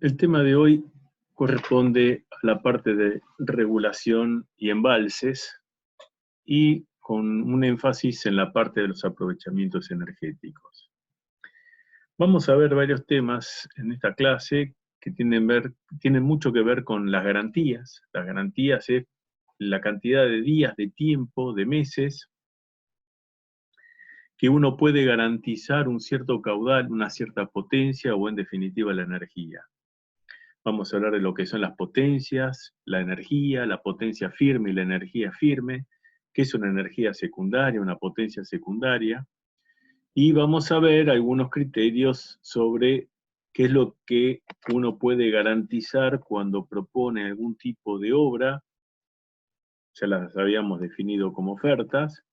El tema de hoy corresponde a la parte de regulación y embalses y con un énfasis en la parte de los aprovechamientos energéticos. Vamos a ver varios temas en esta clase que tienen mucho que ver con las garantías. Las garantías es la cantidad de días, de tiempo, de meses que uno puede garantizar un cierto caudal, una cierta potencia o en definitiva la energía. Vamos a hablar de lo que son las potencias, la energía, la potencia firme y la energía firme, qué es una energía secundaria, una potencia secundaria, y vamos a ver algunos criterios sobre qué es lo que uno puede garantizar cuando propone algún tipo de obra, ya las habíamos definido como ofertas,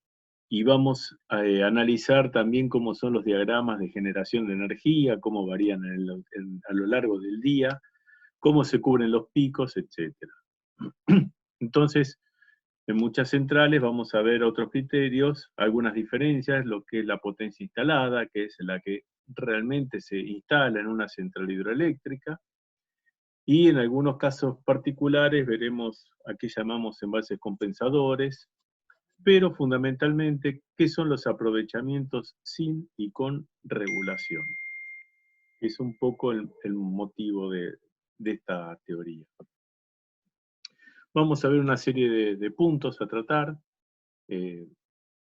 y vamos a analizar también cómo son los diagramas de generación de energía, cómo varían a lo largo del día, cómo se cubren los picos, etcétera. Entonces, en muchas centrales vamos a ver otros criterios, algunas diferencias, lo que es la potencia instalada, que es la que realmente se instala en una central hidroeléctrica, y en algunos casos particulares veremos a qué llamamos embalses compensadores, pero fundamentalmente qué son los aprovechamientos sin y con regulación. Es un poco el motivo de esta teoría. Vamos a ver una serie de puntos a tratar, eh,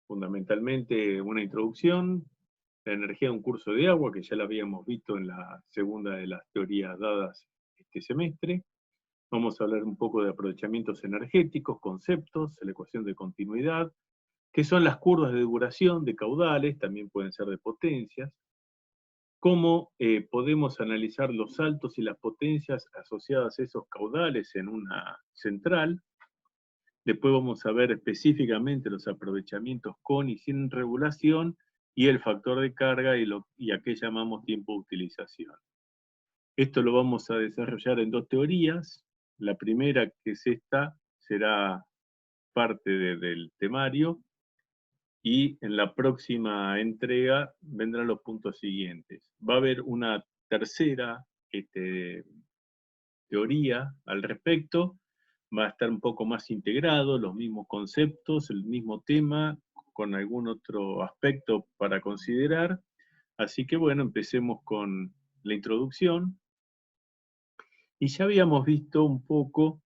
fundamentalmente una introducción, la energía de un curso de agua, que ya la habíamos visto en la segunda de las teorías dadas este semestre. Vamos a hablar un poco de aprovechamientos energéticos, conceptos, la ecuación de continuidad, qué son las curvas de duración, de caudales, también pueden ser de potencias, cómo podemos analizar los saltos y las potencias asociadas a esos caudales en una central. Después vamos a ver específicamente los aprovechamientos con y sin regulación y el factor de carga y a qué llamamos tiempo de utilización. Esto lo vamos a desarrollar en dos teorías. La primera, que es esta, será parte del temario y en la próxima entrega vendrán los puntos siguientes. Va a haber una tercera teoría al respecto, va a estar un poco más integrado, los mismos conceptos, el mismo tema, con algún otro aspecto para considerar. Así que bueno, empecemos con la introducción. Y ya habíamos visto un poco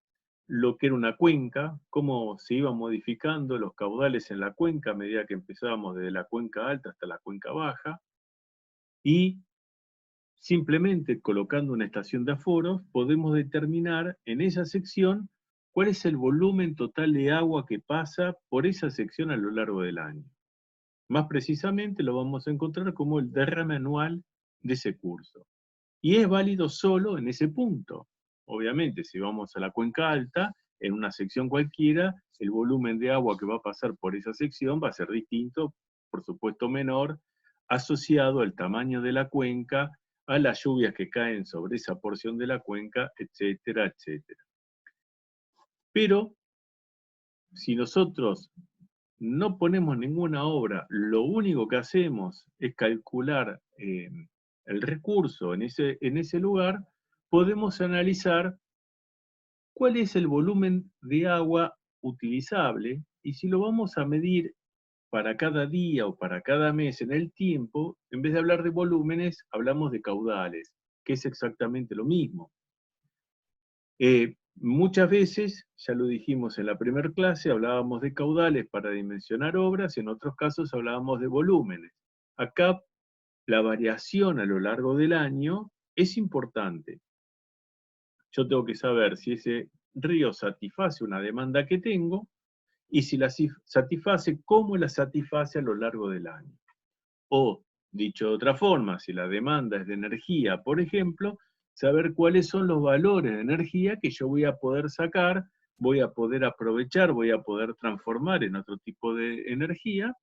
lo que era una cuenca, cómo se iban modificando los caudales en la cuenca a medida que empezábamos desde la cuenca alta hasta la cuenca baja, y simplemente colocando una estación de aforos podemos determinar en esa sección cuál es el volumen total de agua que pasa por esa sección a lo largo del año. Más precisamente lo vamos a encontrar como el derrame anual de ese curso. Y es válido solo en ese punto. Obviamente, si vamos a la cuenca alta, en una sección cualquiera, el volumen de agua que va a pasar por esa sección va a ser distinto, por supuesto menor, asociado al tamaño de la cuenca, a las lluvias que caen sobre esa porción de la cuenca, etcétera, etcétera. Pero si nosotros no ponemos ninguna obra, lo único que hacemos es calcular el recurso en ese lugar, podemos analizar cuál es el volumen de agua utilizable y si lo vamos a medir para cada día o para cada mes en el tiempo, en vez de hablar de volúmenes, hablamos de caudales, que es exactamente lo mismo. Muchas veces, ya lo dijimos en la primera clase, hablábamos de caudales para dimensionar obras, en otros casos hablábamos de volúmenes. Acá la variación a lo largo del año es importante. Yo tengo que saber si ese río satisface una demanda que tengo y si la satisface, cómo la satisface a lo largo del año. O, dicho de otra forma, si la demanda es de energía, por ejemplo, saber cuáles son los valores de energía que yo voy a poder sacar, voy a poder aprovechar, voy a poder transformar en otro tipo de energía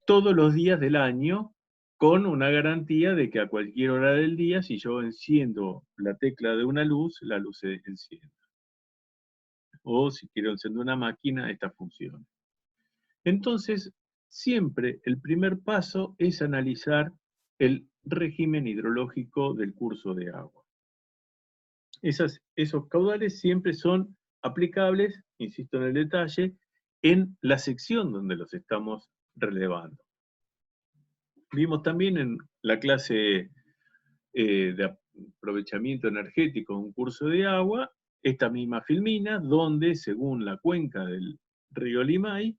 todos los días del año con una garantía de que a cualquier hora del día, si yo enciendo la tecla de una luz, la luz se enciende. O si quiero encender una máquina, esta funciona. Entonces, siempre el primer paso es analizar el régimen hidrológico del curso de agua. Esos caudales siempre son aplicables, insisto en el detalle, en la sección donde los estamos relevando. Vimos también en la clase de aprovechamiento energético, un curso de agua, esta misma filmina, donde según la cuenca del río Limay,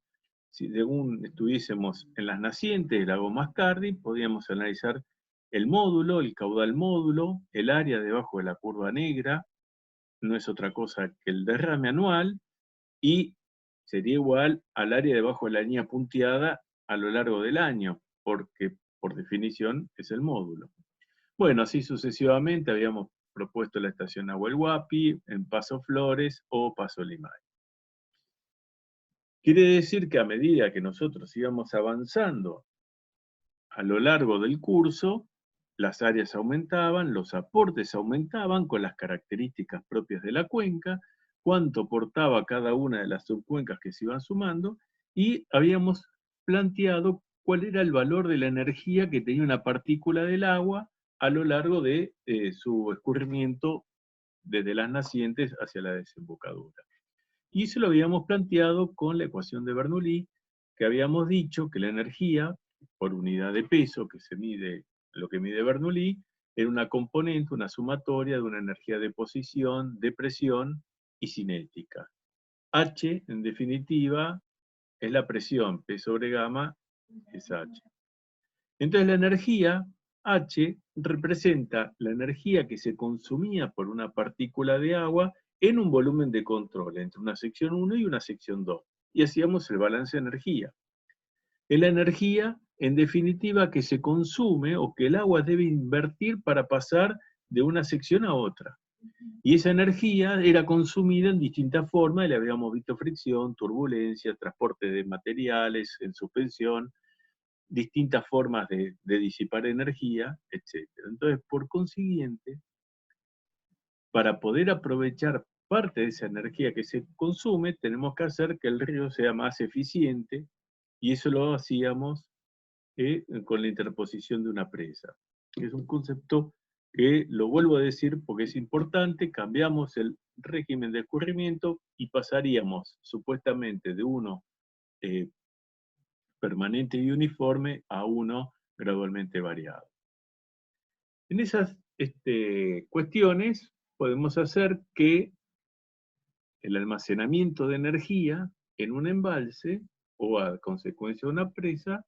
si según estuviésemos en las nacientes del lago Mascardi, podíamos analizar el módulo, el caudal módulo, el área debajo de la curva negra, no es otra cosa que el derrame anual, y sería igual al área debajo de la línea punteada a lo largo del año, porque por definición es el módulo. Bueno, así sucesivamente habíamos propuesto la estación Nahuel Huapi, en Paso Flores o Paso Limay. Quiere decir que a medida que nosotros íbamos avanzando a lo largo del curso, las áreas aumentaban, los aportes aumentaban con las características propias de la cuenca, cuánto aportaba cada una de las subcuencas que se iban sumando, y habíamos planteado cuál era el valor de la energía que tenía una partícula del agua a lo largo de su escurrimiento desde las nacientes hacia la desembocadura. Y eso lo habíamos planteado con la ecuación de Bernoulli, que habíamos dicho que la energía por unidad de peso, que se mide, lo que mide Bernoulli, era una componente, una sumatoria de una energía de posición, de presión y cinética. H, en definitiva, es la presión, P sobre gamma es H. Entonces la energía, H, representa la energía que se consumía por una partícula de agua en un volumen de control, entre una sección 1 y una sección 2. Y hacíamos el balance de energía. Es la energía, en definitiva, que se consume o que el agua debe invertir para pasar de una sección a otra. Y esa energía era consumida en distintas formas, le habíamos visto fricción, turbulencia, transporte de materiales en suspensión, distintas formas de disipar energía, etc. Entonces, por consiguiente, para poder aprovechar parte de esa energía que se consume, tenemos que hacer que el río sea más eficiente, y eso lo hacíamos con la interposición de una presa. Es un concepto que lo vuelvo a decir porque es importante, cambiamos el régimen de escurrimiento y pasaríamos supuestamente de uno permanente y uniforme a uno gradualmente variado. En esas cuestiones podemos hacer que el almacenamiento de energía en un embalse o a consecuencia de una presa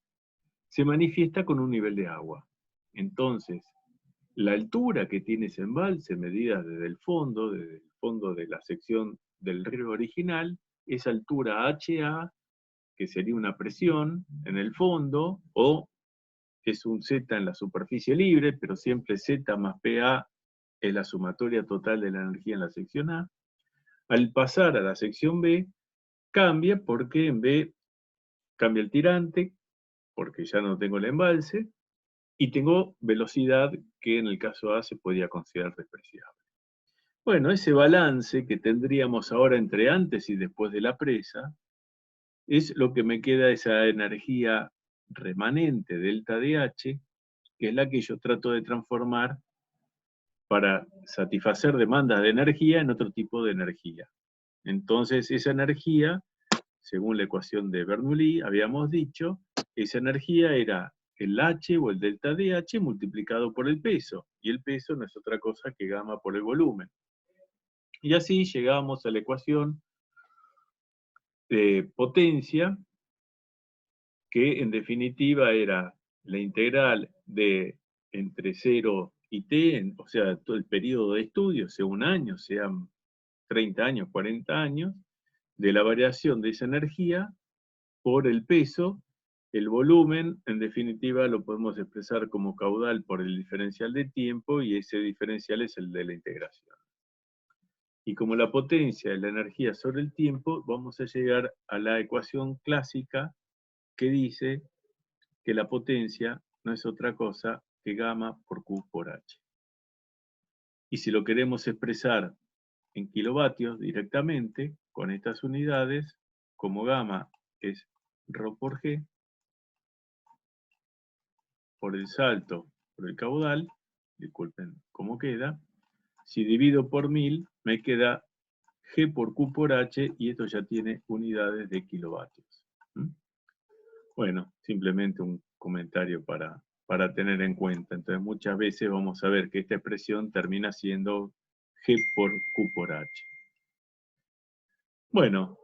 se manifiesta con un nivel de agua. Entonces, la altura que tiene ese embalse, medida desde el fondo de la sección del río original, es altura HA, que sería una presión en el fondo, o es un Z en la superficie libre, pero siempre Z más PA es la sumatoria total de la energía en la sección A. Al pasar a la sección B, cambia porque en B cambia el tirante, porque ya no tengo el embalse, y tengo velocidad que en el caso A se podía considerar despreciable. Bueno, ese balance que tendríamos ahora entre antes y después de la presa, es lo que me queda esa energía remanente delta DH, que es la que yo trato de transformar para satisfacer demandas de energía en otro tipo de energía. Entonces, esa energía, según la ecuación de Bernoulli, habíamos dicho, esa energía era el H o el delta DH multiplicado por el peso, y el peso no es otra cosa que gamma por el volumen. Y así llegamos a la ecuación de potencia, que en definitiva era la integral de entre 0 y t, o sea, todo el periodo de estudio, sea un año, sean 30 años, 40 años, de la variación de esa energía por el peso. El volumen, en definitiva, lo podemos expresar como caudal por el diferencial de tiempo, y ese diferencial es el de la integración. Y como la potencia es la energía sobre el tiempo, vamos a llegar a la ecuación clásica que dice que la potencia no es otra cosa que gamma por Q por H. Y si lo queremos expresar en kilovatios directamente, con estas unidades, como gamma es ρ por G, por el salto, por el caudal, disculpen cómo queda, Si divido por 1000, me queda G por Q por H, y esto ya tiene unidades de kilovatios. ¿Mm? Bueno, simplemente un comentario para tener en cuenta. Entonces, muchas veces vamos a ver que esta expresión termina siendo G por Q por H. Bueno,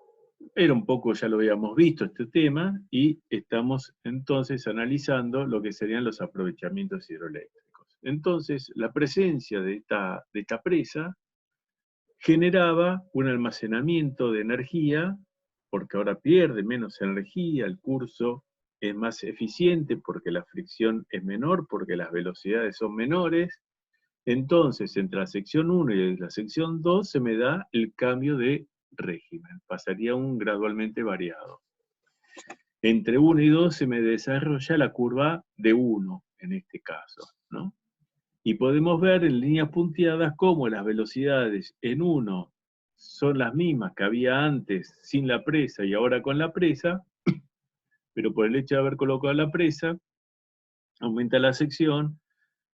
era un poco, ya lo habíamos visto este tema, y estamos entonces analizando lo que serían los aprovechamientos hidroeléctricos. Entonces, la presencia de esta presa generaba un almacenamiento de energía, porque ahora pierde menos energía, el curso es más eficiente porque la fricción es menor, porque las velocidades son menores. Entonces, entre la sección 1 y la sección 2 se me da el cambio de régimen, pasaría un gradualmente variado. Entre 1 y 2 se me desarrolla la curva de 1, en este caso, ¿no? Y podemos ver en líneas punteadas cómo las velocidades en 1 son las mismas que había antes sin la presa y ahora con la presa, pero por el hecho de haber colocado la presa, aumenta la sección,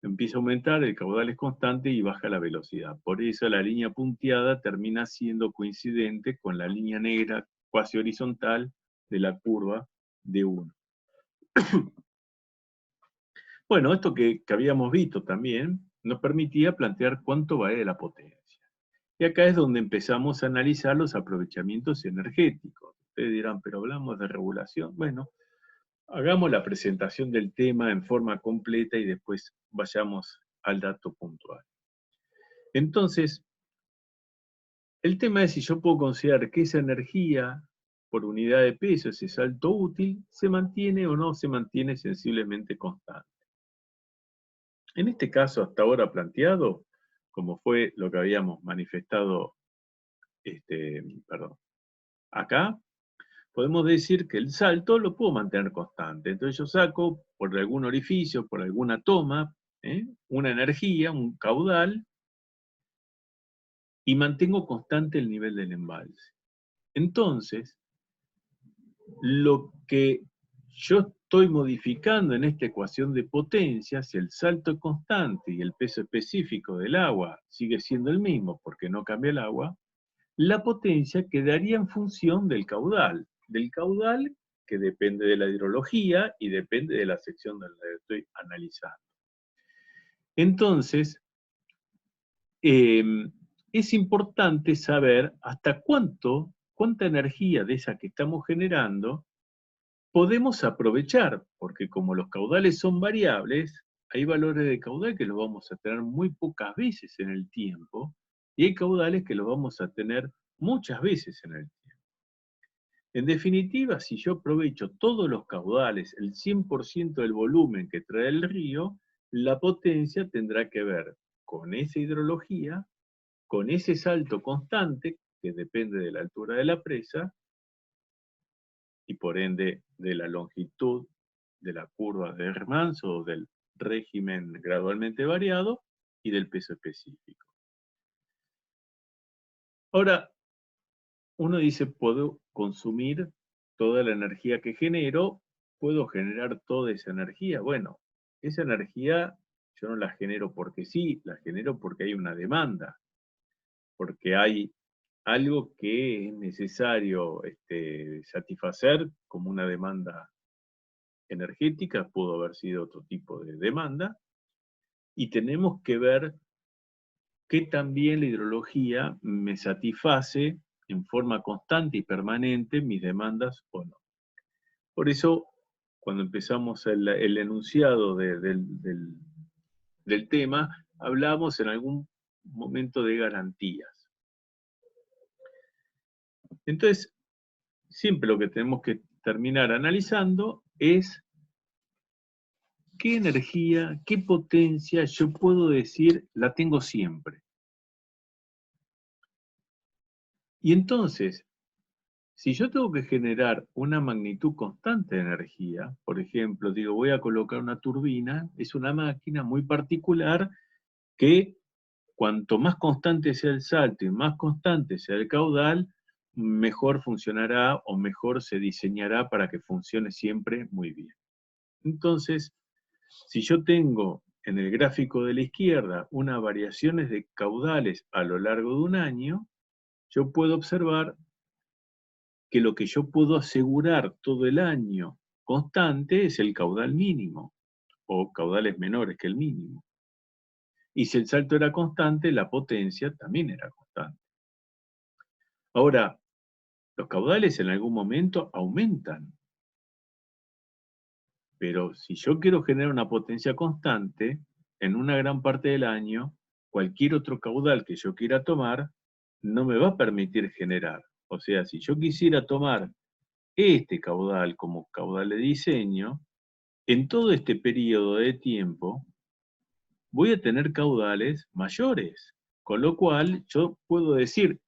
empieza a aumentar, el caudal es constante y baja la velocidad. Por eso la línea punteada termina siendo coincidente con la línea negra cuasi horizontal de la curva de 1. Bueno, esto que habíamos visto también nos permitía plantear cuánto vale la potencia. Y acá es donde empezamos a analizar los aprovechamientos energéticos. Ustedes dirán, pero hablamos de regulación. Bueno, hagamos la presentación del tema en forma completa y después vayamos al dato puntual. Entonces, el tema es si yo puedo considerar que esa energía por unidad de peso, ese salto útil, se mantiene o no se mantiene sensiblemente constante. En este caso, hasta ahora planteado, como fue lo que habíamos manifestado acá, podemos decir que el salto lo puedo mantener constante. Entonces yo saco por algún orificio, por alguna toma, una energía, un caudal, y mantengo constante el nivel del embalse. Entonces, lo que yo estoy modificando en esta ecuación de potencia, si el salto es constante y el peso específico del agua sigue siendo el mismo porque no cambia el agua, la potencia quedaría en función del caudal que depende de la hidrología y depende de la sección donde estoy analizando. Entonces, es importante saber hasta cuánta energía de esa que estamos generando podemos aprovechar, porque como los caudales son variables, hay valores de caudal que los vamos a tener muy pocas veces en el tiempo, y hay caudales que los vamos a tener muchas veces en el tiempo. En definitiva, si yo aprovecho todos los caudales, el 100% del volumen que trae el río, la potencia tendrá que ver con esa hidrología, con ese salto constante, que depende de la altura de la presa, y por ende de la longitud de la curva de Hermans o del régimen gradualmente variado, y del peso específico. Ahora, uno dice, puedo consumir toda la energía que genero, puedo generar toda esa energía. Bueno, esa energía yo no la genero porque sí, la genero porque hay una demanda, porque hay algo que es necesario satisfacer como una demanda energética, pudo haber sido otro tipo de demanda, y tenemos que ver que también la hidrología me satisface en forma constante y permanente mis demandas o no. Por eso, cuando empezamos el enunciado del tema, hablamos en algún momento de garantías. Entonces, siempre lo que tenemos que terminar analizando es qué energía, qué potencia yo puedo decir la tengo siempre. Y entonces, si yo tengo que generar una magnitud constante de energía, por ejemplo, digo, voy a colocar una turbina, es una máquina muy particular que cuanto más constante sea el salto y más constante sea el caudal, mejor funcionará o mejor se diseñará para que funcione siempre muy bien. Entonces, si yo tengo en el gráfico de la izquierda unas variaciones de caudales a lo largo de un año, yo puedo observar que lo que yo puedo asegurar todo el año constante es el caudal mínimo, o caudales menores que el mínimo. Y si el salto era constante, la potencia también era constante. Ahora, los caudales en algún momento aumentan, pero si yo quiero generar una potencia constante, en una gran parte del año, cualquier otro caudal que yo quiera tomar no me va a permitir generar. O sea, si yo quisiera tomar este caudal como caudal de diseño, en todo este periodo de tiempo voy a tener caudales mayores. Con lo cual yo puedo decir,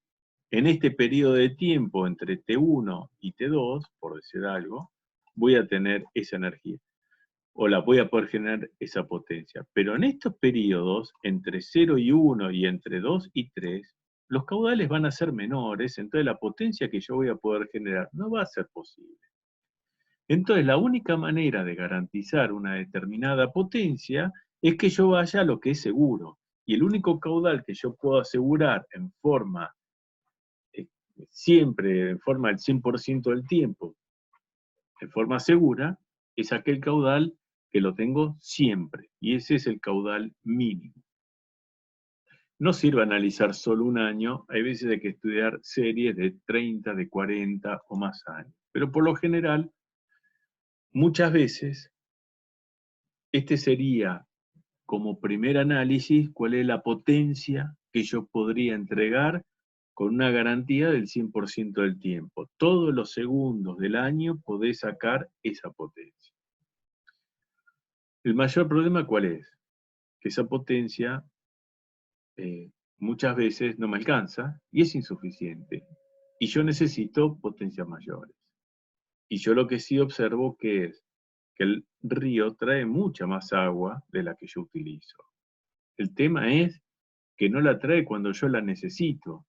en este periodo de tiempo entre T1 y T2, por decir algo, voy a tener esa energía o la voy a poder generar esa potencia. Pero en estos periodos, entre 0 y 1 y entre 2 y 3, los caudales van a ser menores, entonces la potencia que yo voy a poder generar no va a ser posible. Entonces la única manera de garantizar una determinada potencia es que yo vaya a lo que es seguro. Y el único caudal que yo puedo asegurar en forma, eh, siempre en forma del 100% del tiempo, en forma segura, es aquel caudal que lo tengo siempre, y ese es el caudal mínimo. No sirve analizar solo un año, hay veces hay que estudiar series de 30, de 40 o más años, pero por lo general, muchas veces, este sería como primer análisis cuál es la potencia que yo podría entregar con una garantía del 100% del tiempo. Todos los segundos del año podés sacar esa potencia. El mayor problema, ¿cuál es? Que esa potencia muchas veces no me alcanza y es insuficiente. Y yo necesito potencias mayores. Y yo lo que sí observo que es que el río trae mucha más agua de la que yo utilizo. El tema es que no la trae cuando yo la necesito.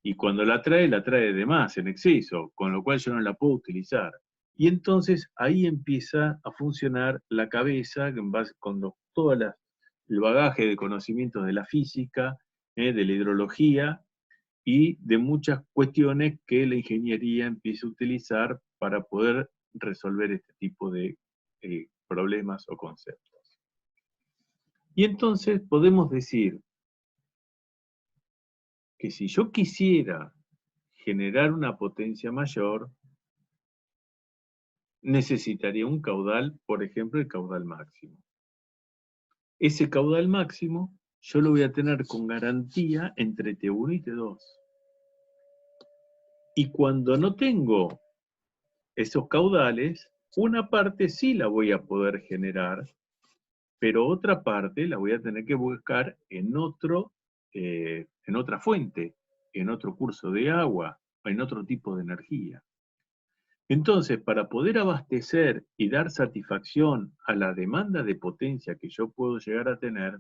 Y cuando la trae de más, en exceso, con lo cual yo no la puedo utilizar. Y entonces ahí empieza a funcionar la cabeza en base con todo el bagaje de conocimientos de la física, de la hidrología y de muchas cuestiones que la ingeniería empieza a utilizar para poder resolver este tipo de problemas o conceptos. Y entonces podemos decir que si yo quisiera generar una potencia mayor, necesitaría un caudal, por ejemplo, el caudal máximo. Ese caudal máximo yo lo voy a tener con garantía entre T1 y T2. Y cuando no tengo esos caudales, una parte sí la voy a poder generar, pero otra parte la voy a tener que buscar en otra fuente, en otro curso de agua, en otro tipo de energía. Entonces, para poder abastecer y dar satisfacción a la demanda de potencia que yo puedo llegar a tener,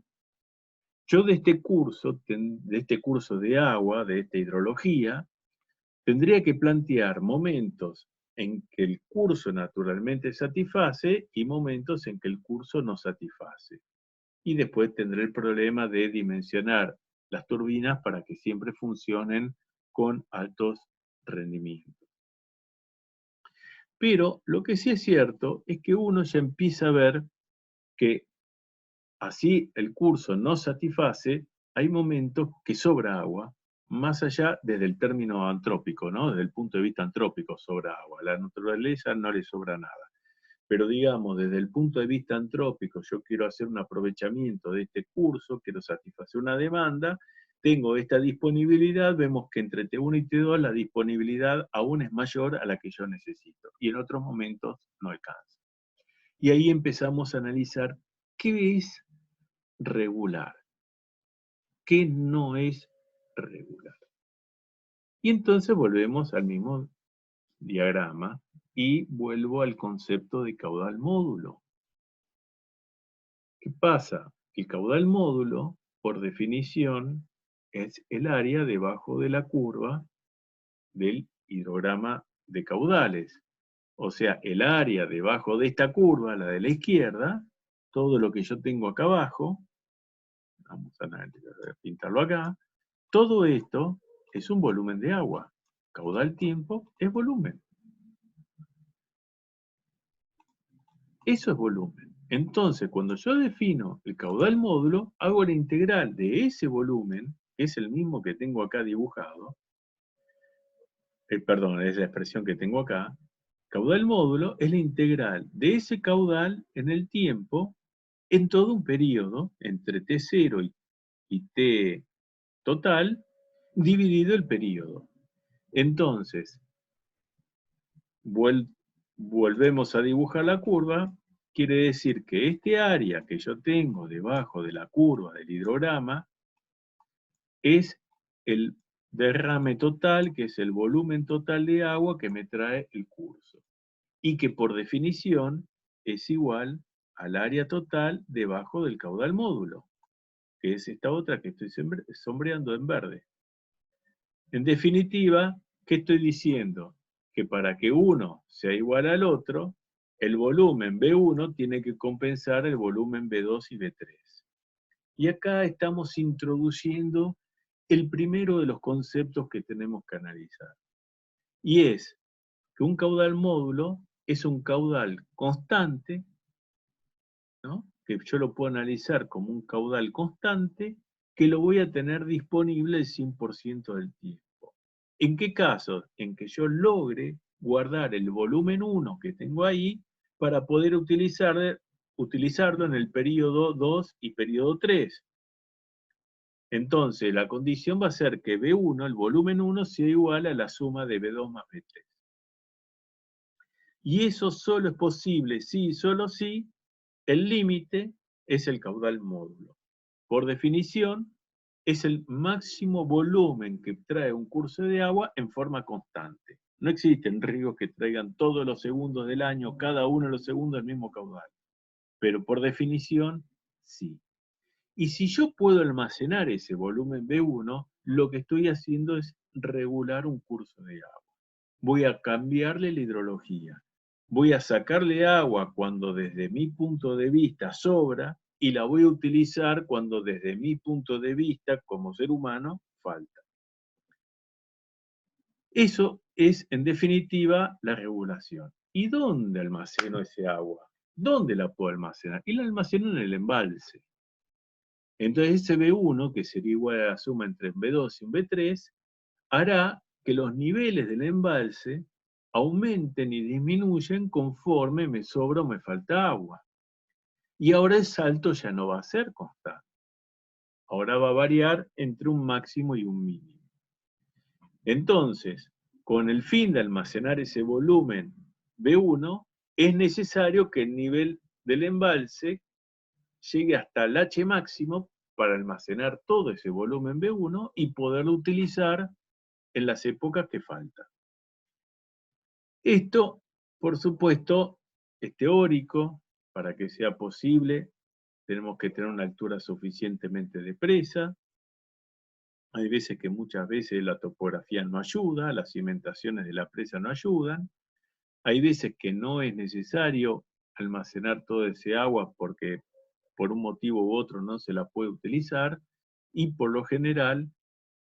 yo de este curso de agua, de esta hidrología, tendría que plantear momentos en que el curso naturalmente satisface y momentos en que el curso no satisface. Y después tendré el problema de dimensionar las turbinas para que siempre funcionen con altos rendimientos. Pero lo que sí es cierto es que uno ya empieza a ver que así el curso no satisface, hay momentos que sobra agua, más allá desde el término antrópico, ¿no? Desde el punto de vista antrópico sobra agua. A la naturaleza no le sobra nada. Pero digamos, desde el punto de vista antrópico, yo quiero hacer un aprovechamiento de este curso, quiero satisfacer una demanda, tengo esta disponibilidad, vemos que entre T1 y T2 la disponibilidad aún es mayor a la que yo necesito, y en otros momentos no alcanza. Y ahí empezamos a analizar qué es regular, qué no es regular. Y entonces volvemos al mismo diagrama y vuelvo al concepto de caudal módulo. ¿Qué pasa? El caudal módulo, por definición, es el área debajo de la curva del hidrograma de caudales. O sea, el área debajo de esta curva, la de la izquierda, todo lo que yo tengo acá abajo, vamos a pintarlo acá, todo esto es un volumen de agua. Caudal tiempo es volumen. Eso es volumen. Entonces, cuando yo defino el caudal módulo, hago la integral de ese volumen, que es el mismo que tengo acá dibujado, perdón, es la expresión que tengo acá, caudal módulo es la integral de ese caudal en el tiempo en todo un periodo, entre T0 y T total, dividido el periodo. Entonces, volvemos a dibujar la curva, quiere decir que este área que yo tengo debajo de la curva del hidrograma es el derrame total, que es el volumen total de agua que me trae el curso, y que por definición es igual al área total debajo del caudal módulo, que es esta otra que estoy sombreando en verde. En definitiva, ¿qué estoy diciendo? Que para que uno sea igual al otro, el volumen B1 tiene que compensar el volumen B2 y B3. Y acá estamos introduciendo el primero de los conceptos que tenemos que analizar. Y es que un caudal módulo es un caudal constante, ¿no? Que yo lo puedo analizar como un caudal constante que lo voy a tener disponible el 100% del tiempo. ¿En qué caso? En que yo logre guardar el volumen 1 que tengo ahí para poder utilizarlo en el periodo 2 y periodo 3. Entonces, la condición va a ser que B1, el volumen 1, sea igual a la suma de B2 más B3. Y eso solo es posible si, solo si, el límite es el caudal módulo. Por definición, es el máximo volumen que trae un curso de agua en forma constante. No existen ríos que traigan todos los segundos del año, cada uno de los segundos, el mismo caudal. Pero por definición, sí. Y si yo puedo almacenar ese volumen B1, lo que estoy haciendo es regular un curso de agua. Voy a cambiarle la hidrología. Voy a sacarle agua cuando desde mi punto de vista sobra y la voy a utilizar cuando desde mi punto de vista como ser humano falta. Eso es, en definitiva, la regulación. ¿Y dónde almaceno ese agua? ¿Dónde la puedo almacenar? Y la almaceno en el embalse. Entonces ese B1, que sería igual a la suma entre un B2 y un B3, hará que los niveles del embalse aumenten y disminuyen conforme me sobra o me falta agua. Y ahora el salto ya no va a ser constante. Ahora va a variar entre un máximo y un mínimo. Entonces, con el fin de almacenar ese volumen B1, es necesario que el nivel del embalse llegue hasta el H máximo para almacenar todo ese volumen B1 y poderlo utilizar en las épocas que faltan. Esto, por supuesto, es teórico. Para que sea posible, tenemos que tener una altura suficientemente de presa. Hay veces que muchas veces la topografía no ayuda, las cimentaciones de la presa no ayudan. Hay veces que no es necesario almacenar toda ese agua porque por un motivo u otro no se la puede utilizar. Y por lo general,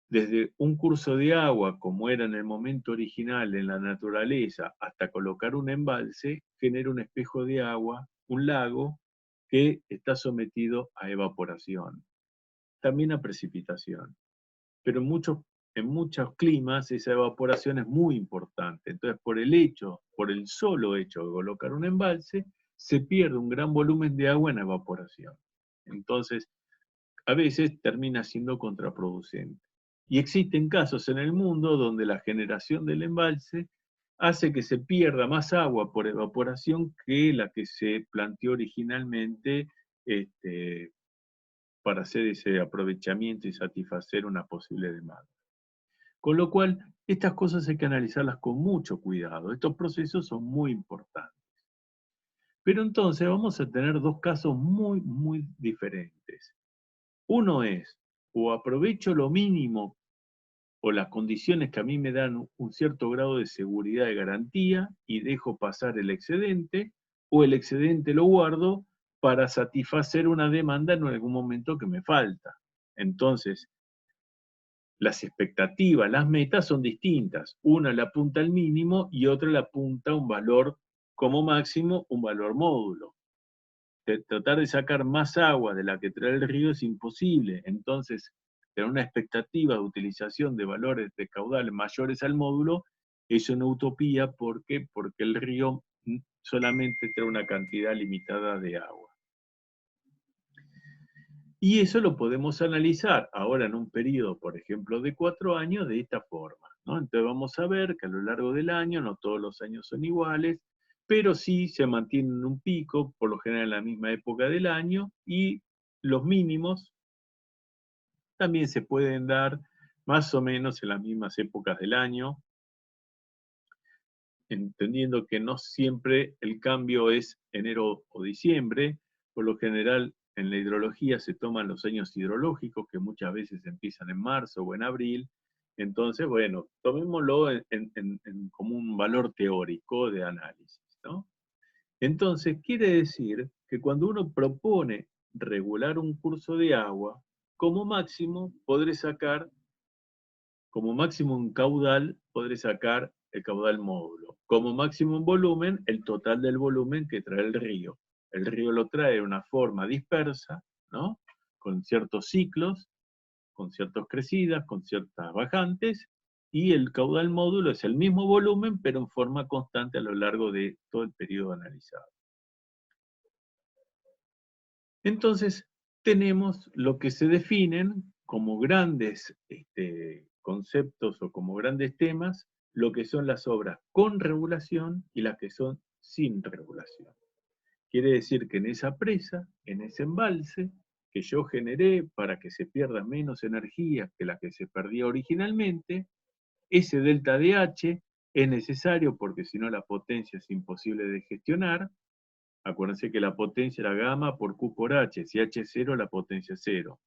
desde un curso de agua, como era en el momento original en la naturaleza, hasta colocar un embalse, genera un espejo de agua, un lago, que está sometido a evaporación, también a precipitación. Pero en muchos climas esa evaporación es muy importante. Entonces, por el solo hecho de colocar un embalse, se pierde un gran volumen de agua en evaporación. Entonces, a veces termina siendo contraproducente. Y existen casos en el mundo donde la generación del embalse hace que se pierda más agua por evaporación que la que se planteó originalmente para hacer ese aprovechamiento y satisfacer una posible demanda. Con lo cual, estas cosas hay que analizarlas con mucho cuidado. Estos procesos son muy importantes. Pero entonces vamos a tener dos casos muy, muy diferentes. Uno es, o aprovecho lo mínimo o las condiciones que a mí me dan un cierto grado de seguridad y garantía y dejo pasar el excedente, o el excedente lo guardo para satisfacer una demanda en algún momento que me falta. Entonces, las expectativas, las metas son distintas. Una le apunta al mínimo y otra le apunta a un valor como máximo, un valor módulo. Tratar de sacar más agua de la que trae el río es imposible. Entonces, tener una expectativa de utilización de valores de caudales mayores al módulo es una utopía. ¿Por qué? Porque el río solamente trae una cantidad limitada de agua. Y eso lo podemos analizar ahora en un periodo, por ejemplo, de 4 años de esta forma, ¿no? Entonces vamos a ver que a lo largo del año, no todos los años son iguales, pero sí se mantienen un pico, por lo general en la misma época del año, y los mínimos también se pueden dar más o menos en las mismas épocas del año, entendiendo que no siempre el cambio es enero o diciembre. Por lo general en la hidrología se toman los años hidrológicos, que muchas veces empiezan en marzo o en abril. Entonces, bueno, tomémoslo como un valor teórico de análisis, ¿no? Entonces, quiere decir que cuando uno propone regular un curso de agua, como máximo podré sacar, como máximo un caudal, podré sacar el caudal módulo. Como máximo un volumen, el total del volumen que trae el río. El río lo trae de una forma dispersa, ¿no? Con ciertos ciclos, con ciertas crecidas, con ciertas bajantes, y el caudal módulo es el mismo volumen, pero en forma constante a lo largo de todo el periodo analizado. Entonces, tenemos lo que se definen como grandes conceptos o como grandes temas, lo que son las obras con regulación y las que son sin regulación. Quiere decir que en esa presa, en ese embalse que yo generé para que se pierda menos energía que la que se perdía originalmente, ese delta de H es necesario porque si no la potencia es imposible de gestionar. Acuérdense que la potencia era gamma por Q por H. Si H es 0, la potencia es 0.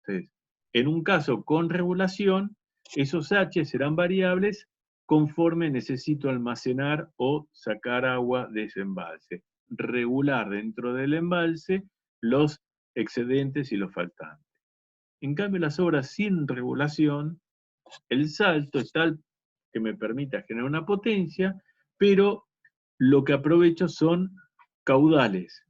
Entonces, en un caso con regulación, esos H serán variables conforme necesito almacenar o sacar agua de ese embalse. Regular dentro del embalse los excedentes y los faltantes. En cambio, las obras sin regulación, el salto es tal que me permita generar una potencia, pero lo que aprovecho son caudales.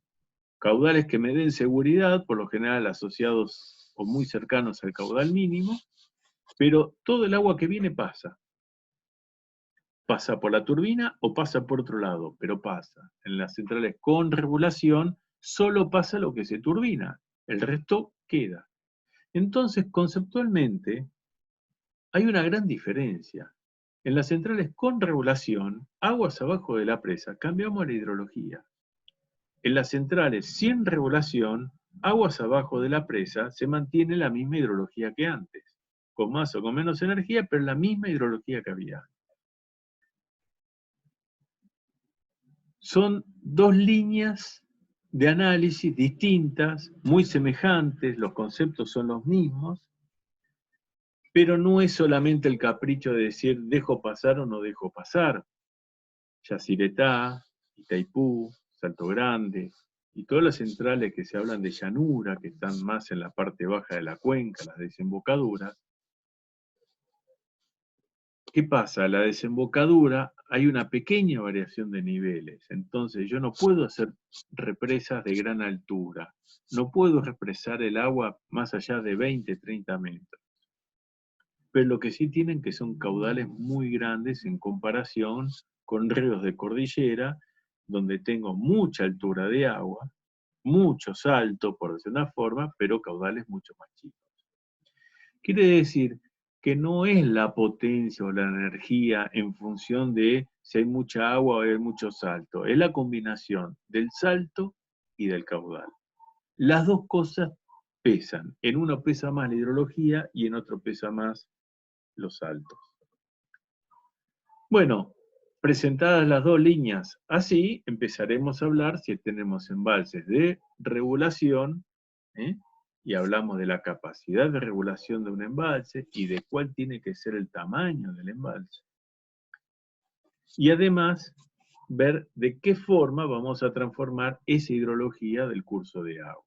Caudales que me den seguridad, por lo general asociados o muy cercanos al caudal mínimo, pero todo el agua que viene pasa. Pasa por la turbina o pasa por otro lado, pero pasa. En las centrales con regulación solo pasa lo que se turbina, el resto queda. Entonces, conceptualmente, hay una gran diferencia. En las centrales con regulación, aguas abajo de la presa, cambiamos la hidrología. En las centrales sin regulación, aguas abajo de la presa, se mantiene la misma hidrología que antes, con más o con menos energía, pero la misma hidrología que había. Son dos líneas de análisis distintas, muy semejantes, los conceptos son los mismos, pero no es solamente el capricho de decir dejo pasar o no dejo pasar. Yacyretá, Itaipú, Salto Grande, y todas las centrales que se hablan de llanura, que están más en la parte baja de la cuenca, las desembocaduras. ¿Qué pasa? A la desembocadura hay una pequeña variación de niveles, entonces yo no puedo hacer represas de gran altura, no puedo represar el agua más allá de 20, 30 metros. Pero lo que sí tienen que son caudales muy grandes en comparación con ríos de cordillera, donde tengo mucha altura de agua, mucho salto, por decirlo de una forma, pero caudales mucho más chicos. Quiere decir que no es la potencia o la energía en función de si hay mucha agua o hay mucho salto, es la combinación del salto y del caudal. Las dos cosas pesan, en uno pesa más la hidrología y en otro pesa más los saltos. Bueno, presentadas las dos líneas así, empezaremos a hablar si tenemos embalses de regulación, y hablamos de la capacidad de regulación de un embalse y de cuál tiene que ser el tamaño del embalse. Y además ver de qué forma vamos a transformar esa hidrología del curso de agua.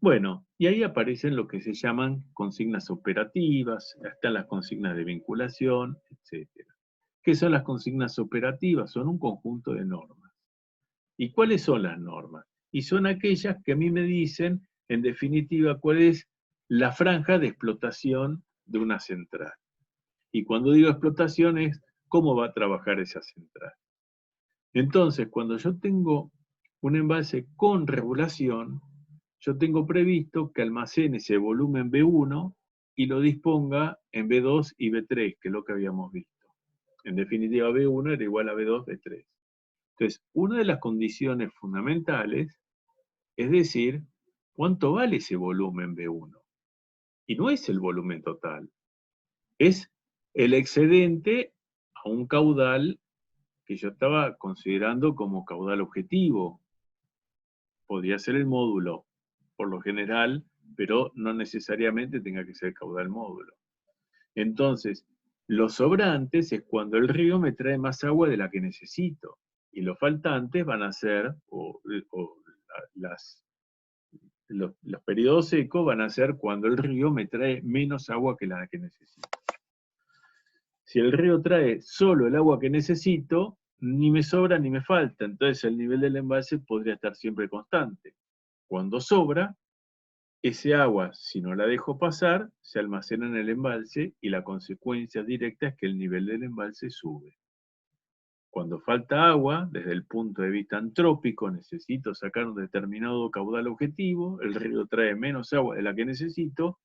Bueno, y ahí aparecen lo que se llaman consignas operativas, están las consignas de vinculación, etcétera. ¿Qué son las consignas operativas? Son un conjunto de normas. ¿Y cuáles son las normas? Y son aquellas que a mí me dicen, en definitiva, cuál es la franja de explotación de una central. Y cuando digo explotación es cómo va a trabajar esa central. Entonces, cuando yo tengo un embalse con regulación, yo tengo previsto que almacene ese volumen B1 y lo disponga en B2 y B3, que es lo que habíamos visto. En definitiva, B1 era igual a B2, B3. Entonces, una de las condiciones fundamentales es decir, ¿cuánto vale ese volumen B1? Y no es el volumen total, es el excedente a un caudal que yo estaba considerando como caudal objetivo. Podría ser el módulo, por lo general, pero no necesariamente tenga que ser caudal módulo. Entonces, los sobrantes es cuando el río me trae más agua de la que necesito, y los faltantes van a ser, los periodos secos van a ser cuando el río me trae menos agua que la que necesito. Si el río trae solo el agua que necesito, ni me sobra ni me falta, entonces el nivel del embalse podría estar siempre constante. Cuando sobra, ese agua, si no la dejo pasar, se almacena en el embalse y la consecuencia directa es que el nivel del embalse sube. Cuando falta agua, desde el punto de vista antrópico, necesito sacar un determinado caudal objetivo, el río trae menos agua de la que necesito,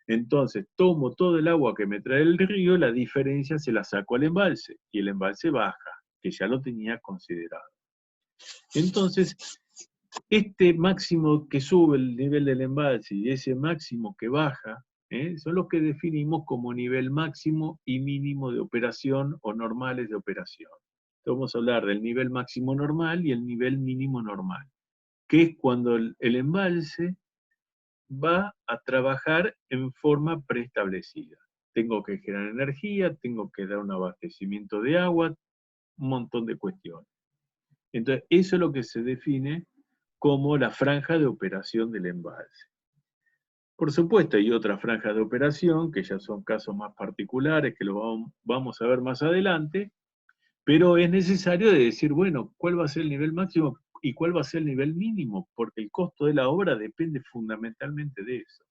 entonces tomo todo el agua que me trae el río, la diferencia se la saco al embalse, y el embalse baja, que ya lo tenía considerado. Entonces, este máximo que sube el nivel del embalse y ese máximo que baja, son los que definimos como nivel máximo y mínimo de operación o normales de operación. Entonces vamos a hablar del nivel máximo normal y el nivel mínimo normal, que es cuando el embalse va a trabajar en forma preestablecida. Tengo que generar energía, tengo que dar un abastecimiento de agua, un montón de cuestiones. Entonces, eso es lo que se define como la franja de operación del embalse. Por supuesto, hay otras franjas de operación que ya son casos más particulares, que lo vamos a ver más adelante, pero es necesario decir, bueno, ¿cuál va a ser el nivel máximo y cuál va a ser el nivel mínimo? Porque el costo de la obra depende fundamentalmente de eso.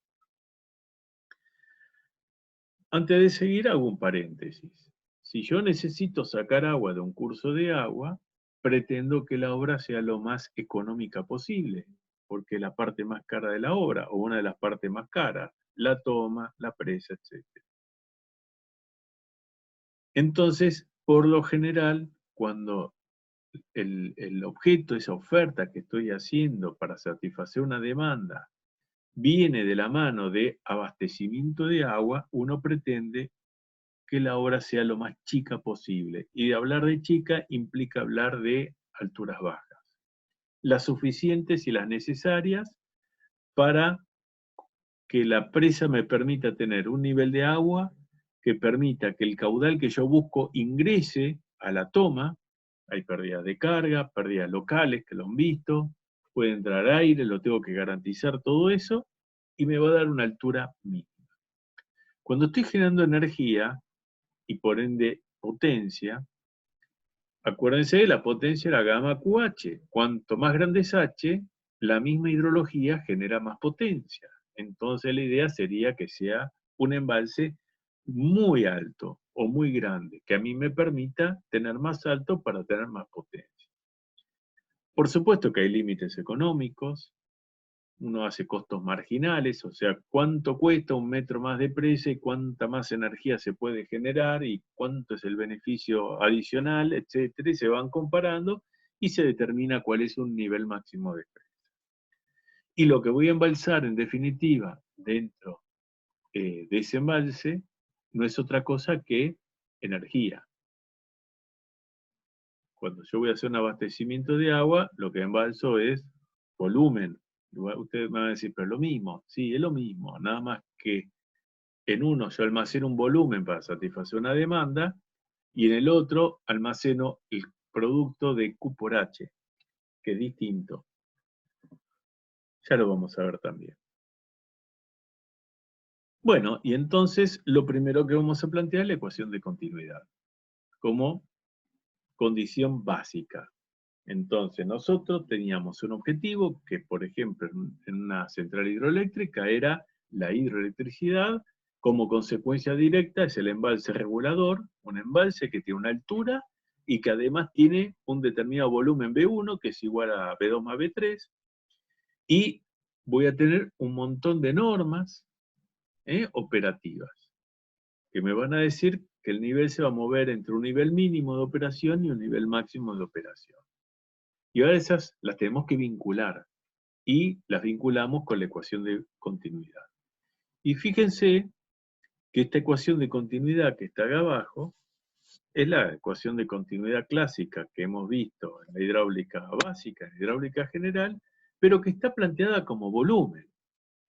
Antes de seguir, hago un paréntesis. Si yo necesito sacar agua de un curso de agua, pretendo que la obra sea lo más económica posible, porque es la parte más cara de la obra, o una de las partes más caras, la toma, la presa, etc. Entonces, por lo general, cuando el objeto, esa oferta que estoy haciendo para satisfacer una demanda, viene de la mano de abastecimiento de agua, uno pretende que la obra sea lo más chica posible. Y de hablar de chica implica hablar de alturas bajas. Las suficientes y las necesarias para que la presa me permita tener un nivel de agua que permita que el caudal que yo busco ingrese a la toma. Hay pérdidas de carga, pérdidas locales que lo han visto, puede entrar aire, lo tengo que garantizar todo eso, y me va a dar una altura mínima. Cuando estoy generando energía, y por ende potencia, acuérdense, la potencia era gamma QH. Cuanto más grande es H, la misma hidrología genera más potencia. Entonces la idea sería que sea un embalse muy alto o muy grande, que a mí me permita tener más alto para tener más potencia. Por supuesto que hay límites económicos, uno hace costos marginales, o sea, cuánto cuesta un metro más de presa y cuánta más energía se puede generar y cuánto es el beneficio adicional, etcétera, y se van comparando y se determina cuál es un nivel máximo de presa. Y lo que voy a embalsar, en definitiva, dentro de ese embalse, no es otra cosa que energía. Cuando yo voy a hacer un abastecimiento de agua, lo que embalso es volumen. Ustedes me van a decir, pero es lo mismo. Sí, es lo mismo, nada más que en uno yo almaceno un volumen para satisfacer una demanda y en el otro almaceno el producto de Q por H, que es distinto. Ya lo vamos a ver también. Bueno, y entonces lo primero que vamos a plantear es la ecuación de continuidad, como condición básica. Entonces nosotros teníamos un objetivo que, por ejemplo, en una central hidroeléctrica era la hidroelectricidad, como consecuencia directa es el embalse regulador, un embalse que tiene una altura y que además tiene un determinado volumen B1, que es igual a B2 más B3, y voy a tener un montón de normas operativas, que me van a decir que el nivel se va a mover entre un nivel mínimo de operación y un nivel máximo de operación. Y ahora esas las tenemos que vincular, y las vinculamos con la ecuación de continuidad. Y fíjense que esta ecuación de continuidad que está acá abajo es la ecuación de continuidad clásica que hemos visto en la hidráulica básica, en la hidráulica general, pero que está planteada como volumen.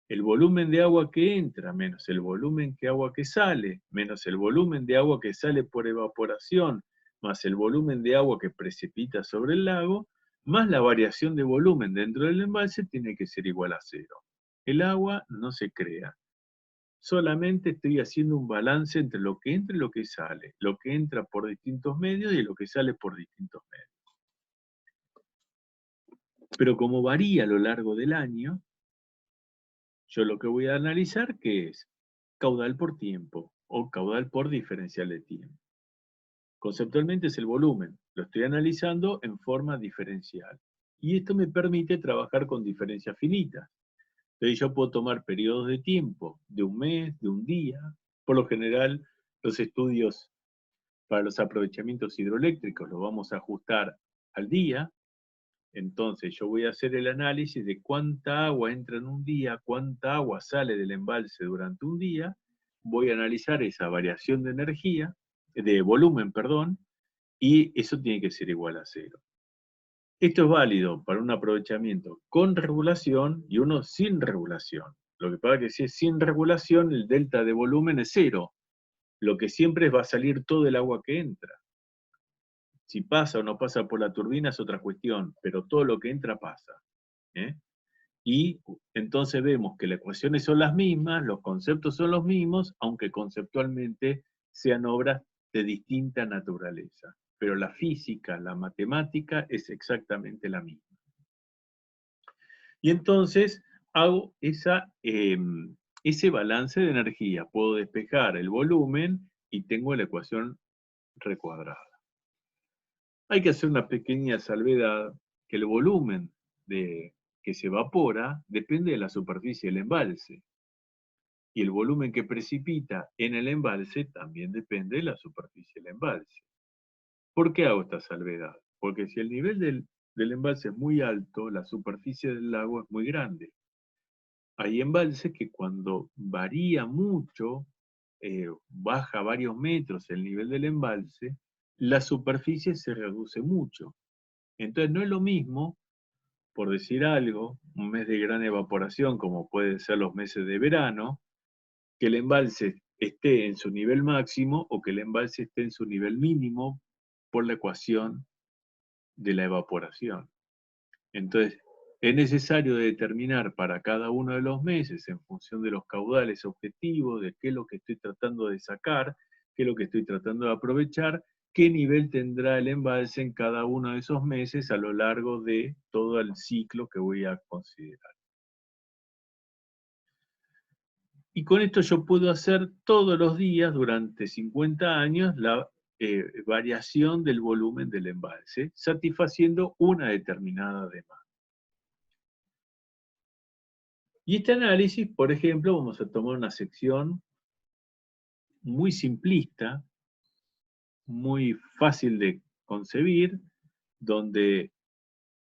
El volumen de agua que entra menos el volumen de agua que sale, menos el volumen de agua que sale por evaporación, más el volumen de agua que precipita sobre el lago, más la variación de volumen dentro del embalse tiene que ser igual a cero. El agua no se crea. Solamente estoy haciendo un balance entre lo que entra y lo que sale, lo que entra por distintos medios y lo que sale por distintos medios. Pero como varía a lo largo del año, yo lo que voy a analizar que es caudal por tiempo o caudal por diferencial de tiempo. Conceptualmente es el volumen, lo estoy analizando en forma diferencial. Y esto me permite trabajar con diferencias finitas. Entonces yo puedo tomar periodos de tiempo de un mes, de un día. Por lo general, los estudios para los aprovechamientos hidroeléctricos los vamos a ajustar al día. Entonces yo voy a hacer el análisis de cuánta agua entra en un día, cuánta agua sale del embalse durante un día. Voy a analizar esa variación de energía, de volumen, perdón, y eso tiene que ser igual a cero. Esto es válido para un aprovechamiento con regulación y uno sin regulación. Lo que pasa es que si es sin regulación, el delta de volumen es cero. Lo que siempre va a salir todo el agua que entra. Si pasa o no pasa por la turbina es otra cuestión, pero todo lo que entra pasa. ¿eh? Y entonces vemos que las ecuaciones son las mismas, los conceptos son los mismos, aunque conceptualmente sean obras de distinta naturaleza. Pero la física, la matemática es exactamente la misma. Y entonces hago ese balance de energía. Puedo despejar el volumen y tengo la ecuación recuadrada. Hay que hacer una pequeña salvedad, que el volumen que se evapora depende de la superficie del embalse. Y el volumen que precipita en el embalse también depende de la superficie del embalse. ¿Por qué hago esta salvedad? Porque si el nivel del embalse es muy alto, la superficie del lago es muy grande. Hay embalses que cuando varía mucho, baja varios metros el nivel del embalse, la superficie se reduce mucho. Entonces no es lo mismo, por decir algo, un mes de gran evaporación como pueden ser los meses de verano, que el embalse esté en su nivel máximo o que el embalse esté en su nivel mínimo por la ecuación de la evaporación. Entonces, es necesario determinar para cada uno de los meses, en función de los caudales objetivos, de qué es lo que estoy tratando de sacar, qué es lo que estoy tratando de aprovechar, qué nivel tendrá el embalse en cada uno de esos meses a lo largo de todo el ciclo que voy a considerar. Y con esto yo puedo hacer todos los días, durante 50 años, la variación del volumen del embalse, satisfaciendo una determinada demanda. Y este análisis, por ejemplo, vamos a tomar una sección muy simplista, muy fácil de concebir, donde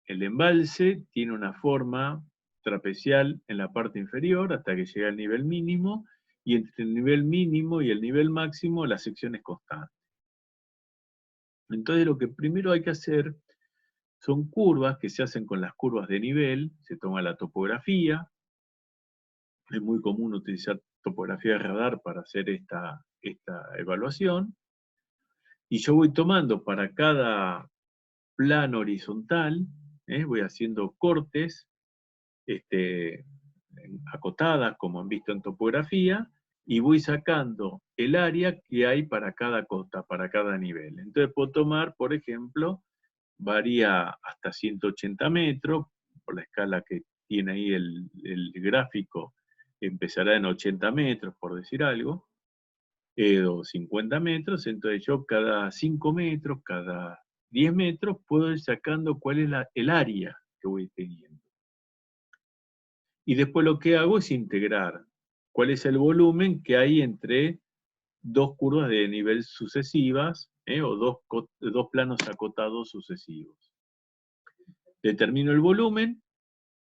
el embalse tiene una forma trapecial en la parte inferior hasta que llega al nivel mínimo, y entre el nivel mínimo y el nivel máximo la sección es constante. Entonces lo que primero hay que hacer son curvas que se hacen con las curvas de nivel, se toma la topografía, es muy común utilizar topografía de radar para hacer esta evaluación, Y yo voy tomando para cada plano horizontal, voy haciendo cortes, acotadas, como han visto en topografía, y voy sacando el área que hay para cada cota, para cada nivel. Entonces puedo tomar, por ejemplo, varía hasta 180 metros, por la escala que tiene ahí el gráfico, empezará en 80 metros, por decir algo, o 50 metros, entonces yo cada 5 metros, cada 10 metros, puedo ir sacando cuál es el área que voy teniendo. Y después lo que hago es integrar cuál es el volumen que hay entre dos curvas de nivel sucesivas, o dos planos acotados sucesivos. Determino el volumen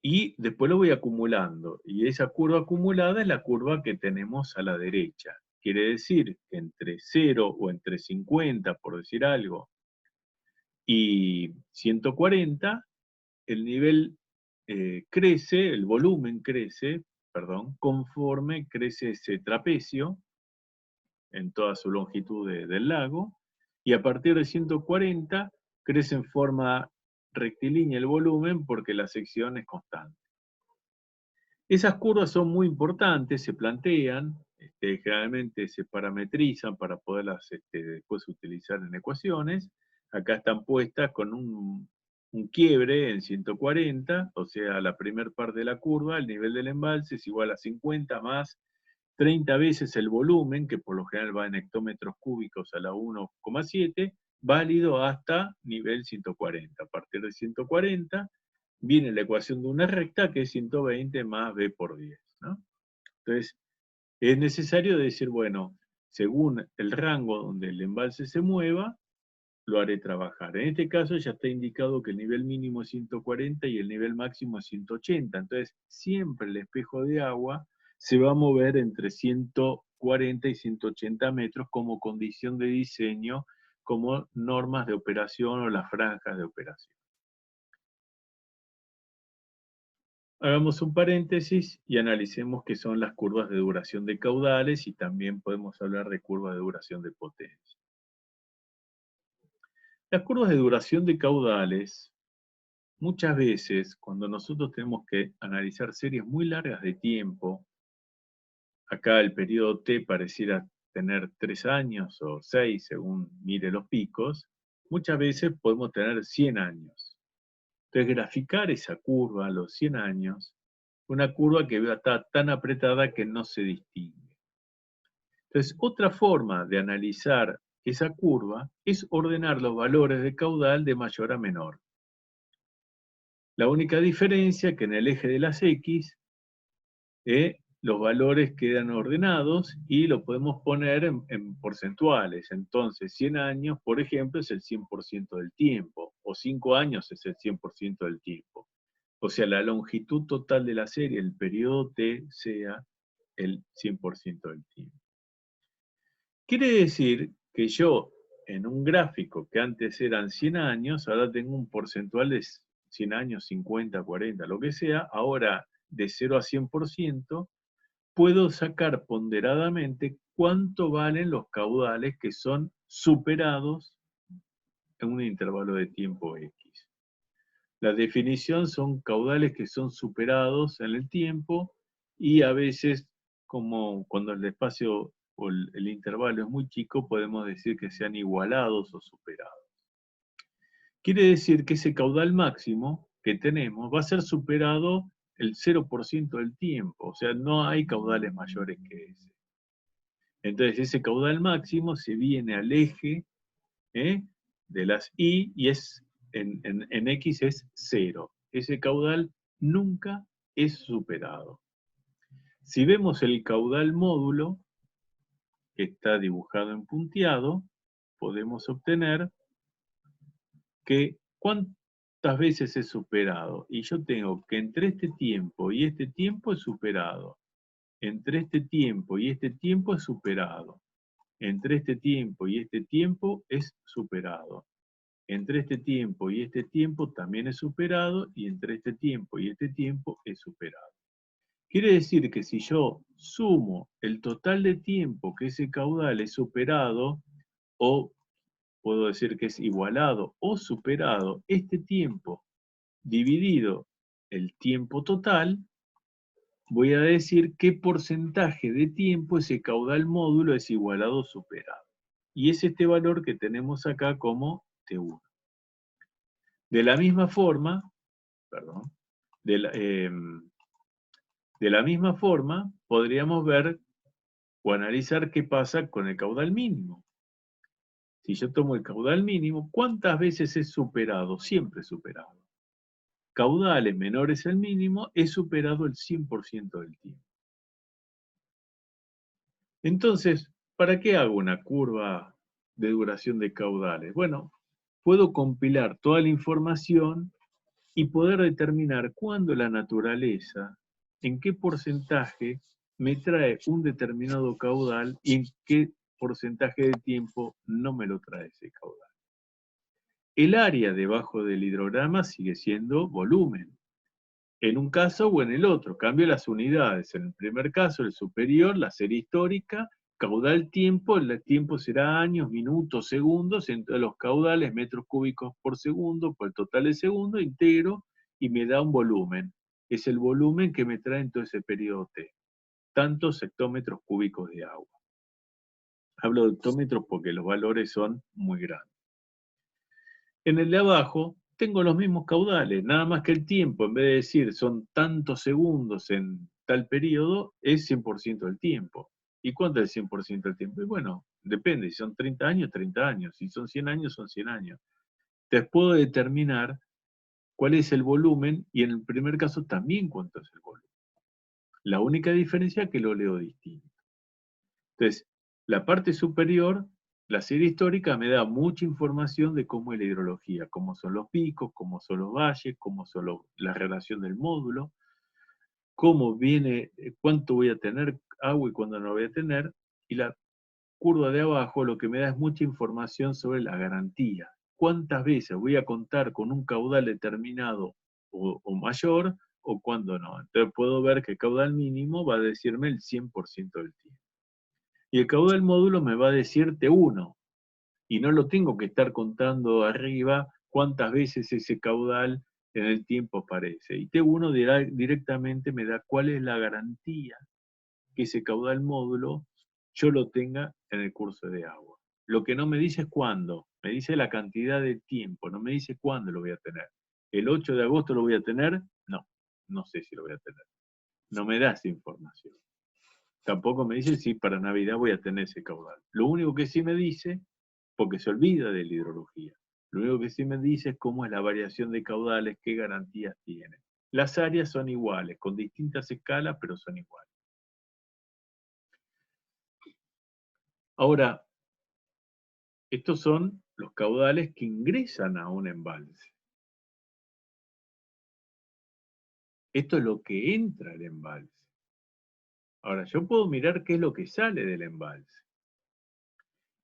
y después lo voy acumulando. Y esa curva acumulada es la curva que tenemos a la derecha. Quiere decir que entre 0 o entre 50, por decir algo, y 140, el nivel crece, el volumen crece, perdón, conforme crece ese trapecio en toda su longitud del lago, y a partir de 140 crece en forma rectilínea el volumen porque la sección es constante. Esas curvas son muy importantes, se plantean, generalmente se parametrizan para poderlas después utilizar en ecuaciones. Acá están puestas con un quiebre en 140, o sea, la primer parte de la curva, el nivel del embalse es igual a 50 más 30 veces el volumen, que por lo general va en hectómetros cúbicos a la 1,7, válido hasta nivel 140. A partir de 140 viene la ecuación de una recta que es 120 más b por 10, ¿no? Entonces, es necesario decir, bueno, según el rango donde el embalse se mueva, lo haré trabajar. En este caso ya está indicado que el nivel mínimo es 140 y el nivel máximo es 180. Entonces, siempre el espejo de agua se va a mover entre 140 y 180 metros como condición de diseño, como normas de operación o las franjas de operación. Hagamos un paréntesis y analicemos qué son las curvas de duración de caudales y también podemos hablar de curvas de duración de potencia. Las curvas de duración de caudales, muchas veces cuando nosotros tenemos que analizar series muy largas de tiempo, acá el periodo T pareciera tener 3 años o 6 según mire los picos, muchas veces podemos tener 100 años. Entonces graficar esa curva a los 100 años, una curva que está tan apretada que no se distingue. Entonces, otra forma de analizar esa curva es ordenar los valores de caudal de mayor a menor. La única diferencia es que en el eje de las X, los valores quedan ordenados y lo podemos poner en porcentuales. Entonces, 100 años, por ejemplo, es el 100% del tiempo, o 5 años es el 100% del tiempo. O sea, la longitud total de la serie, el periodo T, sea el 100% del tiempo. Quiere decir que yo, en un gráfico que antes eran 100 años, ahora tengo un porcentual de 100 años, 50, 40, lo que sea, ahora de 0 a 100%, puedo sacar ponderadamente cuánto valen los caudales que son superados en un intervalo de tiempo X. La definición son caudales que son superados en el tiempo y a veces, como cuando el espacio o el intervalo es muy chico, podemos decir que sean igualados o superados. Quiere decir que ese caudal máximo que tenemos va a ser superado el 0% del tiempo, o sea, no hay caudales mayores que ese. Entonces ese caudal máximo se viene al eje de las y es en X es 0. Ese caudal nunca es superado. Si vemos el caudal módulo, que está dibujado en punteado, podemos obtener que cuántas veces es superado. Y yo tengo que entre este tiempo y este tiempo es superado. Entre este tiempo y este tiempo es superado. Entre este tiempo y este tiempo es superado. Entre este tiempo y este tiempo también es superado, y entre este tiempo y este tiempo es superado. Quiere decir que si yo sumo el total de tiempo que ese caudal es superado, o puedo decir que es igualado o superado este tiempo dividido el tiempo total, voy a decir qué porcentaje de tiempo ese caudal módulo es igualado o superado. Y es este valor que tenemos acá como T1. De la misma forma, perdón, de la misma forma podríamos ver o analizar qué pasa con el caudal mínimo. Si yo tomo el caudal mínimo, ¿cuántas veces es superado? Siempre es superado. Caudales menores al mínimo, es superado el 100% del tiempo. Entonces, ¿para qué hago una curva de duración de caudales? Bueno, puedo compilar toda la información y poder determinar cuándo la naturaleza, en qué porcentaje me trae un determinado caudal y en qué porcentaje de tiempo no me lo trae ese caudal. El área debajo del hidrograma sigue siendo volumen, en un caso o en el otro. Cambio las unidades. En el primer caso, el superior, la serie histórica, caudal tiempo, el tiempo será años, minutos, segundos, entre los caudales metros cúbicos por segundo, por el total de segundo, integro y me da un volumen. Es el volumen que me trae en todo ese periodo T. Tantos hectómetros cúbicos de agua. Hablo de hectómetros porque los valores son muy grandes. En el de abajo tengo los mismos caudales, nada más que el tiempo, en vez de decir son tantos segundos en tal periodo, es 100% del tiempo. ¿Y cuánto es 100% del tiempo? Y bueno, depende, si son 30 años, 30 años, si son 100 años, son 100 años. Entonces puedo determinar cuál es el volumen y en el primer caso también cuánto es el volumen. La única diferencia es que lo leo distinto. Entonces, la parte superior, la serie histórica, me da mucha información de cómo es la hidrología, cómo son los picos, cómo son los valles, cómo son la relación del módulo, cómo viene, cuánto voy a tener agua y cuándo no voy a tener, y la curva de abajo lo que me da es mucha información sobre la garantía. ¿Cuántas veces voy a contar con un caudal determinado o mayor o cuándo no? Entonces puedo ver que el caudal mínimo va a decirme el 100% del tiempo. Y el caudal módulo me va a decir T1, y no lo tengo que estar contando arriba cuántas veces ese caudal en el tiempo aparece. Y T1 directamente me da cuál es la garantía que ese caudal módulo yo lo tenga en el curso de agua. Lo que no me dice es cuándo, me dice la cantidad de tiempo, no me dice cuándo lo voy a tener. ¿El 8 de agosto lo voy a tener? No, no sé si lo voy a tener. No me da esa información. Tampoco me dice si para Navidad voy a tener ese caudal. Lo único que sí me dice, porque se olvida de la hidrología, lo único que sí me dice es cómo es la variación de caudales, qué garantías tiene. Las áreas son iguales, con distintas escalas, pero son iguales. Ahora, estos son los caudales que ingresan a un embalse. Esto es lo que entra al embalse. Ahora, yo puedo mirar qué es lo que sale del embalse.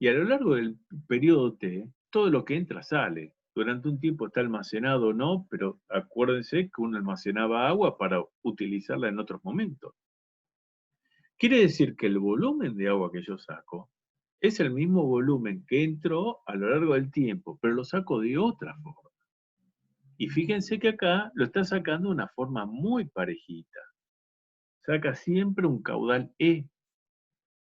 Y a lo largo del periodo T, todo lo que entra sale. Durante un tiempo está almacenado o no, pero acuérdense que uno almacenaba agua para utilizarla en otros momentos. Quiere decir que el volumen de agua que yo saco es el mismo volumen que entró a lo largo del tiempo, pero lo saco de otra forma. Y fíjense que acá lo está sacando de una forma muy parejita. Saca siempre un caudal E.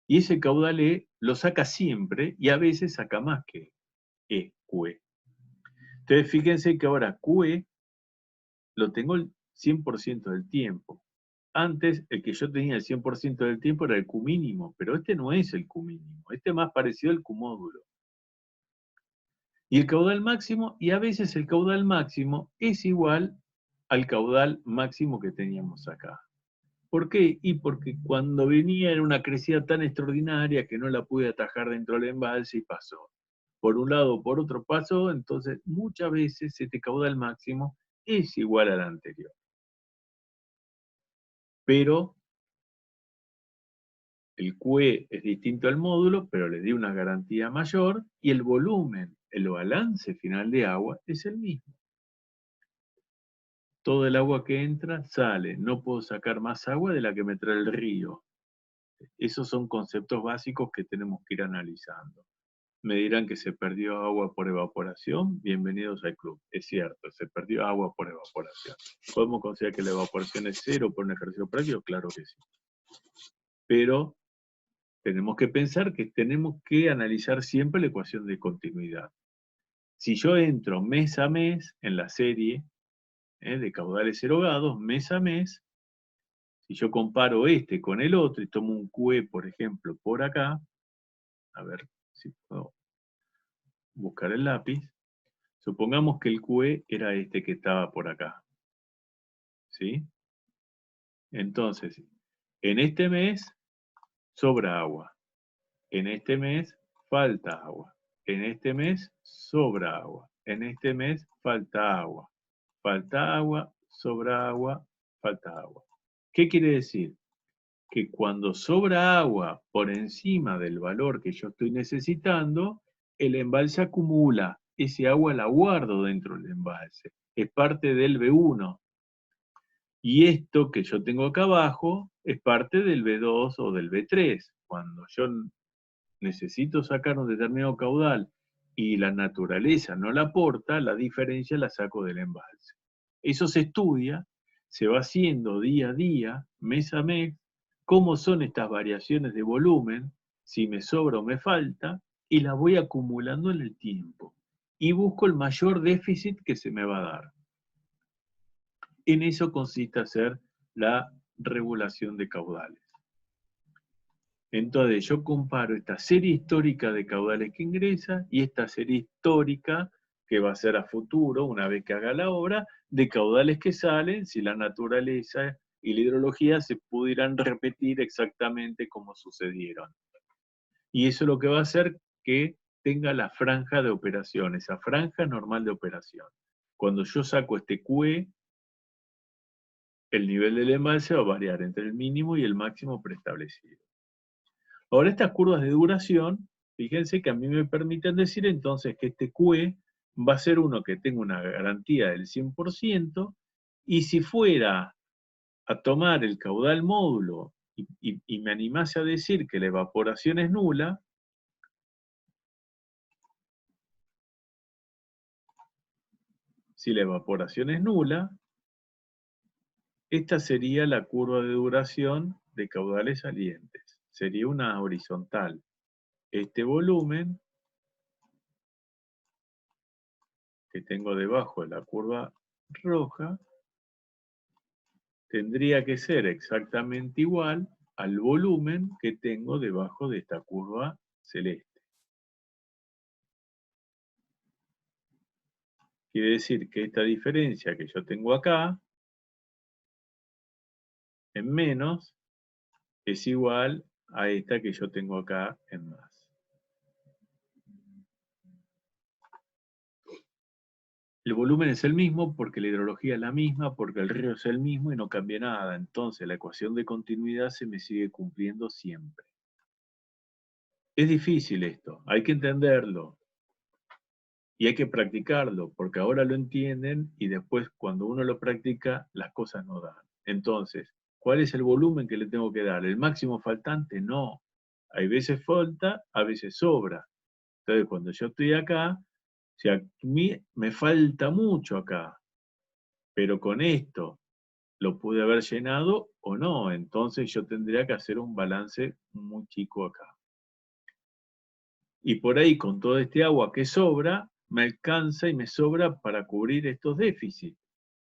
Y ese caudal E lo saca siempre y a veces saca más que E, QE. Entonces fíjense que ahora QE lo tengo el 100% del tiempo. Antes, el que yo tenía el 100% del tiempo era el Q mínimo, pero este no es el Q mínimo, este es más parecido al Q módulo. Y el caudal máximo, y a veces el caudal máximo es igual al caudal máximo que teníamos acá. ¿Por qué? Y porque cuando venía era una crecida tan extraordinaria que no la pude atajar dentro del embalse y pasó. Por un lado o por otro pasó, entonces muchas veces este caudal máximo es igual al anterior. Pero el QE es distinto al módulo, pero le di una garantía mayor y el volumen, el balance final de agua es el mismo. Todo el agua que entra sale, no puedo sacar más agua de la que me trae el río. Esos son conceptos básicos que tenemos que ir analizando. Me dirán que se perdió agua por evaporación. Bienvenidos al club. Es cierto, se perdió agua por evaporación. ¿Podemos considerar que la evaporación es cero por un ejercicio práctico? Claro que sí. Pero tenemos que pensar que tenemos que analizar siempre la ecuación de continuidad. Si yo entro mes a mes en la serie de caudales erogados, mes a mes, si yo comparo este con el otro y tomo un QE, por ejemplo, por acá, a ver si puedo buscar el lápiz, supongamos que el QE era este que estaba por acá, ¿sí? Entonces, en este mes sobra agua, en este mes falta agua, en este mes sobra agua, en este mes falta agua, sobra agua, falta agua. ¿Qué quiere decir? Que cuando sobra agua por encima del valor que yo estoy necesitando, el embalse acumula. Ese agua la guardo dentro del embalse. Es parte del B1. Y esto que yo tengo acá abajo es parte del B2 o del B3. Cuando yo necesito sacar un determinado caudal y la naturaleza no la aporta, la diferencia la saco del embalse. Eso se estudia, se va haciendo día a día, mes a mes, cómo son estas variaciones de volumen, si me sobra o me falta, y las voy acumulando en el tiempo. Y busco el mayor déficit que se me va a dar. En eso consiste hacer la regulación de caudales. Entonces yo comparo esta serie histórica de caudales que ingresa y esta serie histórica que va a ser a futuro, una vez que haga la obra, de caudales que salen si la naturaleza y la hidrología se pudieran repetir exactamente como sucedieron. Y eso es lo que va a hacer que tenga la franja de operación, esa franja normal de operación. Cuando yo saco este QE, el nivel del embalse va a variar entre el mínimo y el máximo preestablecido. Ahora estas curvas de duración, fíjense que a mí me permiten decir entonces que este QE va a ser uno que tenga una garantía del 100%, y si fuera a tomar el caudal módulo y me animase a decir que la evaporación es nula, si la evaporación es nula, esta sería la curva de duración de caudales salientes. Sería una horizontal. Este volumen que tengo debajo de la curva roja tendría que ser exactamente igual al volumen que tengo debajo de esta curva celeste. Quiere decir que esta diferencia que yo tengo acá, en menos, es igual a esta que yo tengo acá en más. El volumen es el mismo porque la hidrología es la misma, porque el río es el mismo y no cambia nada. Entonces la ecuación de continuidad se me sigue cumpliendo siempre. Es difícil esto, hay que entenderlo. Y hay que practicarlo, porque ahora lo entienden y después cuando uno lo practica, las cosas no dan. Entonces, ¿cuál es el volumen que le tengo que dar? ¿El máximo faltante? No. Hay veces falta, a veces sobra. Entonces, cuando yo estoy acá, si a mí me falta mucho acá, pero con esto lo pude haber llenado o no, entonces yo tendría que hacer un balance muy chico acá. Y por ahí, con todo este agua que sobra, me alcanza y me sobra para cubrir estos déficits.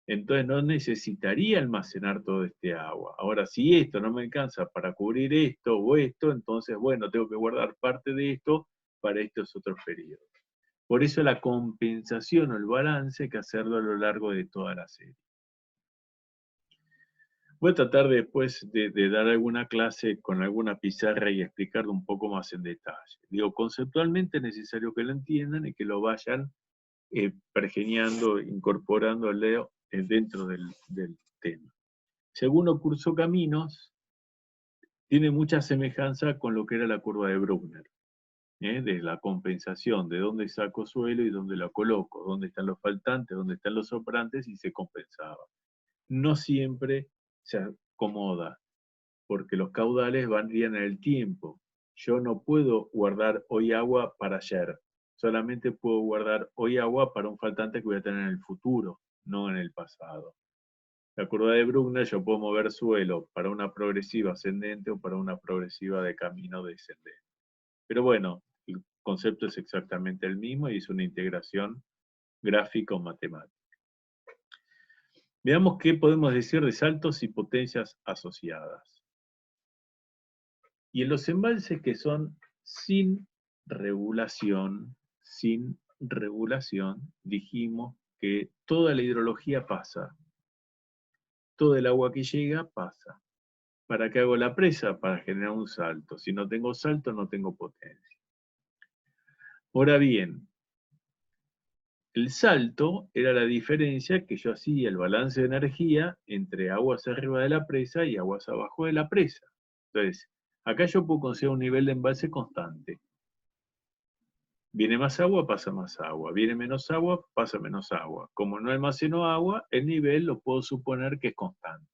Entonces no necesitaría almacenar todo este agua. Ahora, si esto no me alcanza para cubrir esto o esto, entonces, bueno, tengo que guardar parte de esto para estos otros periodos. Por eso la compensación o el balance hay que hacerlo a lo largo de toda la serie. Voy a tratar después de dar alguna clase con alguna pizarra y explicarlo un poco más en detalle. Digo, conceptualmente es necesario que lo entiendan y que lo vayan pergeniando, incorporando dentro del tema. Segundo curso Caminos tiene mucha semejanza con lo que era la curva de Bruckner, de la compensación, de dónde saco suelo y dónde lo coloco, dónde están los faltantes, dónde están los sobrantes, y se compensaba. No siempre se acomoda, porque los caudales varían en el tiempo. Yo no puedo guardar hoy agua para ayer. Solamente puedo guardar hoy agua para un faltante que voy a tener en el futuro, no en el pasado. La curva de Bruckner, yo puedo mover suelo para una progresiva ascendente o para una progresiva de camino descendente. Pero bueno, el concepto es exactamente el mismo y es una integración gráfico-matemática. Veamos qué podemos decir de saltos y potencias asociadas. Y en los embalses que son sin regulación, dijimos que toda la hidrología pasa, todo el agua que llega pasa. ¿Para qué hago la presa? Para generar un salto. Si no tengo salto, no tengo potencia. Ahora bien, el salto era la diferencia que yo hacía, el balance de energía entre aguas arriba de la presa y aguas abajo de la presa. Entonces, acá yo puedo conseguir un nivel de embalse constante. Viene más agua, pasa más agua. Viene menos agua, pasa menos agua. Como no almaceno agua, el nivel lo puedo suponer que es constante.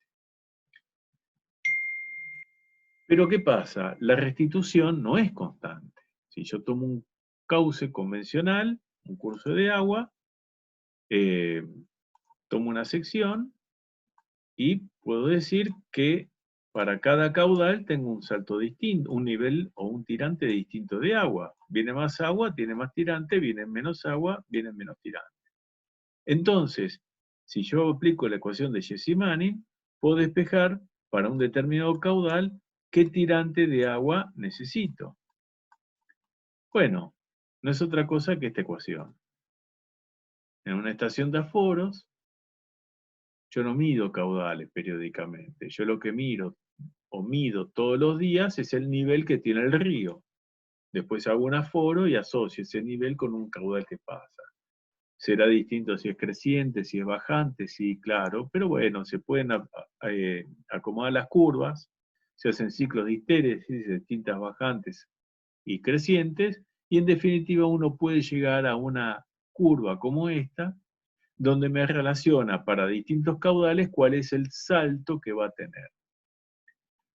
Pero ¿qué pasa? La restitución no es constante. Si yo tomo un cauce convencional, un curso de agua, tomo una sección y puedo decir que para cada caudal tengo un salto distinto, un nivel o un tirante distinto de agua. Viene más agua, tiene más tirante, viene menos agua, viene menos tirante. Entonces, si yo aplico la ecuación de Jesse-Manning, puedo despejar para un determinado caudal qué tirante de agua necesito. Bueno, no es otra cosa que esta ecuación. En una estación de aforos, yo no mido caudales periódicamente. Yo lo que miro o mido todos los días es el nivel que tiene el río. Después hago un aforo y asocio ese nivel con un caudal que pasa. Será distinto si es creciente, si es bajante, sí, claro, pero bueno, se pueden acomodar las curvas, se hacen ciclos de histéresis, distintas bajantes y crecientes, y en definitiva uno puede llegar a una curva como esta, donde me relaciona para distintos caudales cuál es el salto que va a tener.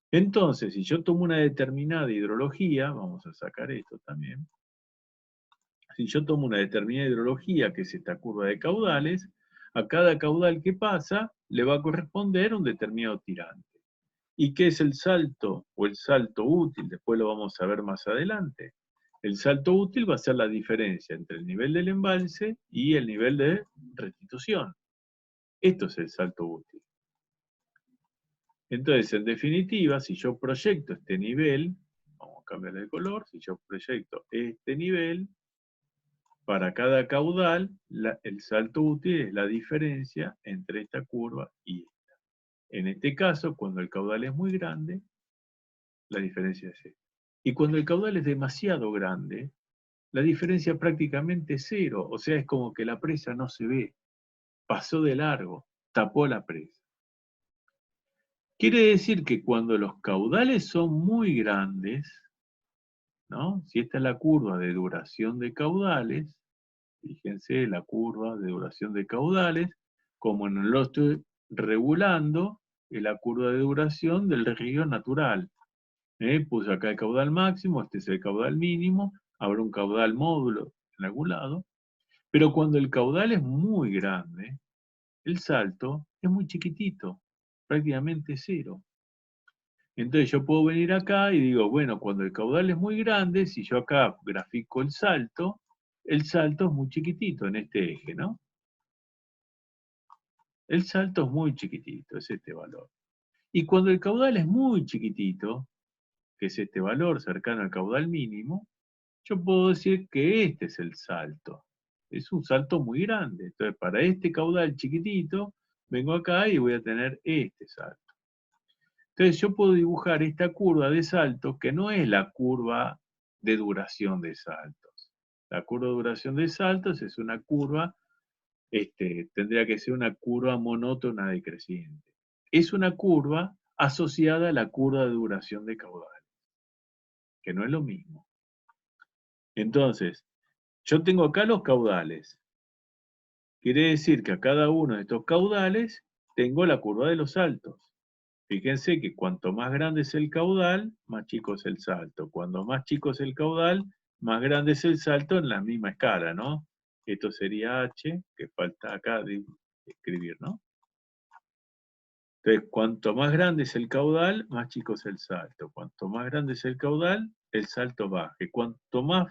Entonces, si yo tomo una determinada hidrología, vamos a sacar esto también, si yo tomo una determinada hidrología, que es esta curva de caudales, a cada caudal que pasa le va a corresponder un determinado tirante. ¿Y qué es el salto o el salto útil? Después lo vamos a ver más adelante. El salto útil va a ser la diferencia entre el nivel del embalse y el nivel de restitución. Esto es el salto útil. Entonces, en definitiva, si yo proyecto este nivel, vamos a cambiar de color, si yo proyecto este nivel, para cada caudal, el salto útil es la diferencia entre esta curva y esta. En este caso, cuando el caudal es muy grande, la diferencia es esta. Y cuando el caudal es demasiado grande, la diferencia es prácticamente cero. O sea, es como que la presa no se ve. Pasó de largo, tapó la presa. Quiere decir que cuando los caudales son muy grandes, ¿no? Si esta es la curva de duración de caudales, fíjense la curva de duración de caudales, como no lo estoy regulando, es la curva de duración del río natural. Puse acá el caudal máximo, este es el caudal mínimo, habrá un caudal módulo en algún lado, pero cuando el caudal es muy grande, el salto es muy chiquitito, prácticamente cero. Entonces yo puedo venir acá y digo, bueno, cuando el caudal es muy grande, si yo acá grafico el salto es muy chiquitito en este eje, ¿no? El salto es muy chiquitito, es este valor. Y cuando el caudal es muy chiquitito, que es este valor cercano al caudal mínimo, yo puedo decir que este es el salto. Es un salto muy grande. Entonces, para este caudal chiquitito, vengo acá y voy a tener este salto. Entonces, yo puedo dibujar esta curva de saltos, que no es la curva de duración de saltos. La curva de duración de saltos es una curva, tendría que ser una curva monótona decreciente. Es una curva asociada a la curva de duración de caudal, que no es lo mismo. Entonces, yo tengo acá los caudales. Quiere decir que a cada uno de estos caudales tengo la curva de los saltos. Fíjense que cuanto más grande es el caudal, más chico es el salto. Cuando más chico es el caudal, más grande es el salto en la misma escala, ¿no? Esto sería H, que falta acá de escribir, ¿no? Entonces, cuanto más grande es el caudal, más chico es el salto. Cuanto más grande es el caudal, el salto baja. Y cuanto más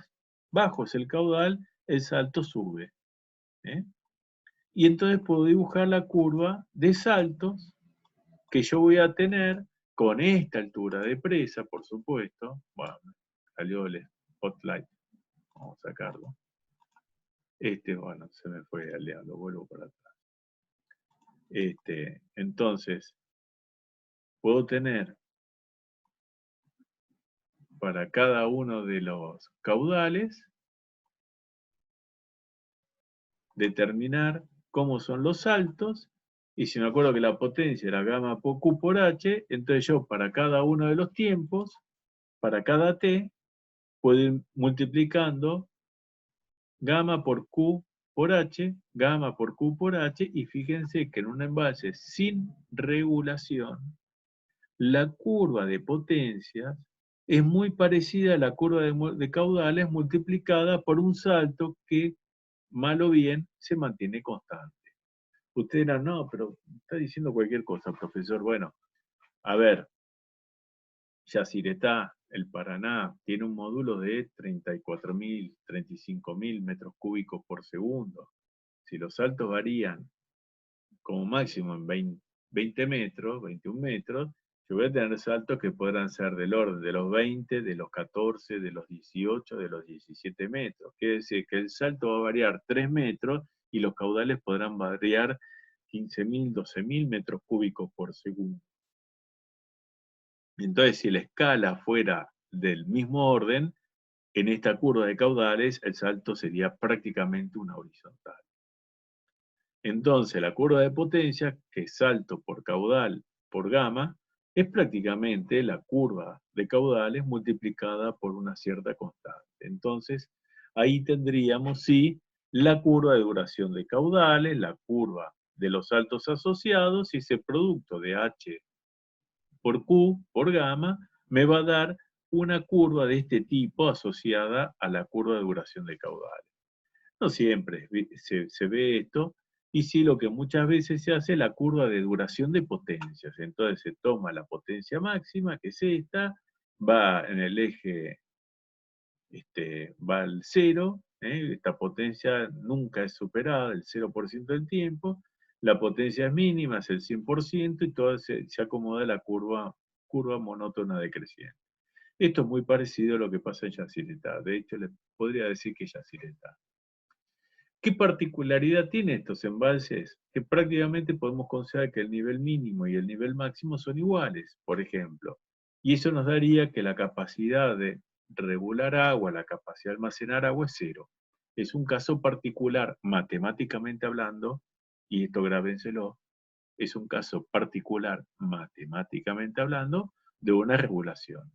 bajo es el caudal, el salto sube. ¿Eh? Y entonces puedo dibujar la curva de saltos que yo voy a tener con esta altura de presa, por supuesto. Bueno, salió el spotlight. Vamos a sacarlo. Bueno, se me fue al diablo, vuelvo para atrás. Entonces, puedo tener para cada uno de los caudales, determinar cómo son los saltos, y si me acuerdo que la potencia era gamma por Q por H, entonces yo para cada uno de los tiempos, para cada T, puedo ir multiplicando gamma por Q por H, gamma por Q por H, y fíjense que en un embalse sin regulación, la curva de potencias es muy parecida a la curva de caudales multiplicada por un salto que, mal o bien, se mantiene constante. Usted dirá, no, pero está diciendo cualquier cosa, profesor. Bueno, a ver, Yacyretá, el Paraná, tiene un módulo de 34.000, 35.000 metros cúbicos por segundo. Si los saltos varían como máximo en 20 metros, 21 metros, yo voy a tener saltos que podrán ser del orden de los 20, de los 14, de los 18, de los 17 metros. Quiere decir que el salto va a variar 3 metros y los caudales podrán variar 15.000, 12.000 metros cúbicos por segundo. Entonces, si la escala fuera del mismo orden, en esta curva de caudales el salto sería prácticamente una horizontal. Entonces, la curva de potencia, que es salto por caudal por gamma, es prácticamente la curva de caudales multiplicada por una cierta constante. Entonces, ahí tendríamos, sí, la curva de duración de caudales, la curva de los saltos asociados, y ese producto de H por Q por gamma me va a dar una curva de este tipo asociada a la curva de duración de caudales. No siempre se ve esto, y sí lo que muchas veces se hace es la curva de duración de potencias. Entonces se toma la potencia máxima, que es esta, va en el eje, va al 0, esta potencia nunca es superada, el 0% del tiempo, la potencia es mínima, es el 100%, y todo se acomoda a la curva monótona decreciente. Esto es muy parecido a lo que pasa en Yacyretá. De hecho, les podría decir que Yacyretá. ¿Qué particularidad tiene estos embalses? Que prácticamente podemos considerar que el nivel mínimo y el nivel máximo son iguales, por ejemplo. Y eso nos daría que la capacidad de regular agua, la capacidad de almacenar agua es 0. Es un caso particular, matemáticamente hablando, y esto grábenselo, es un caso particular, matemáticamente hablando, de una regulación.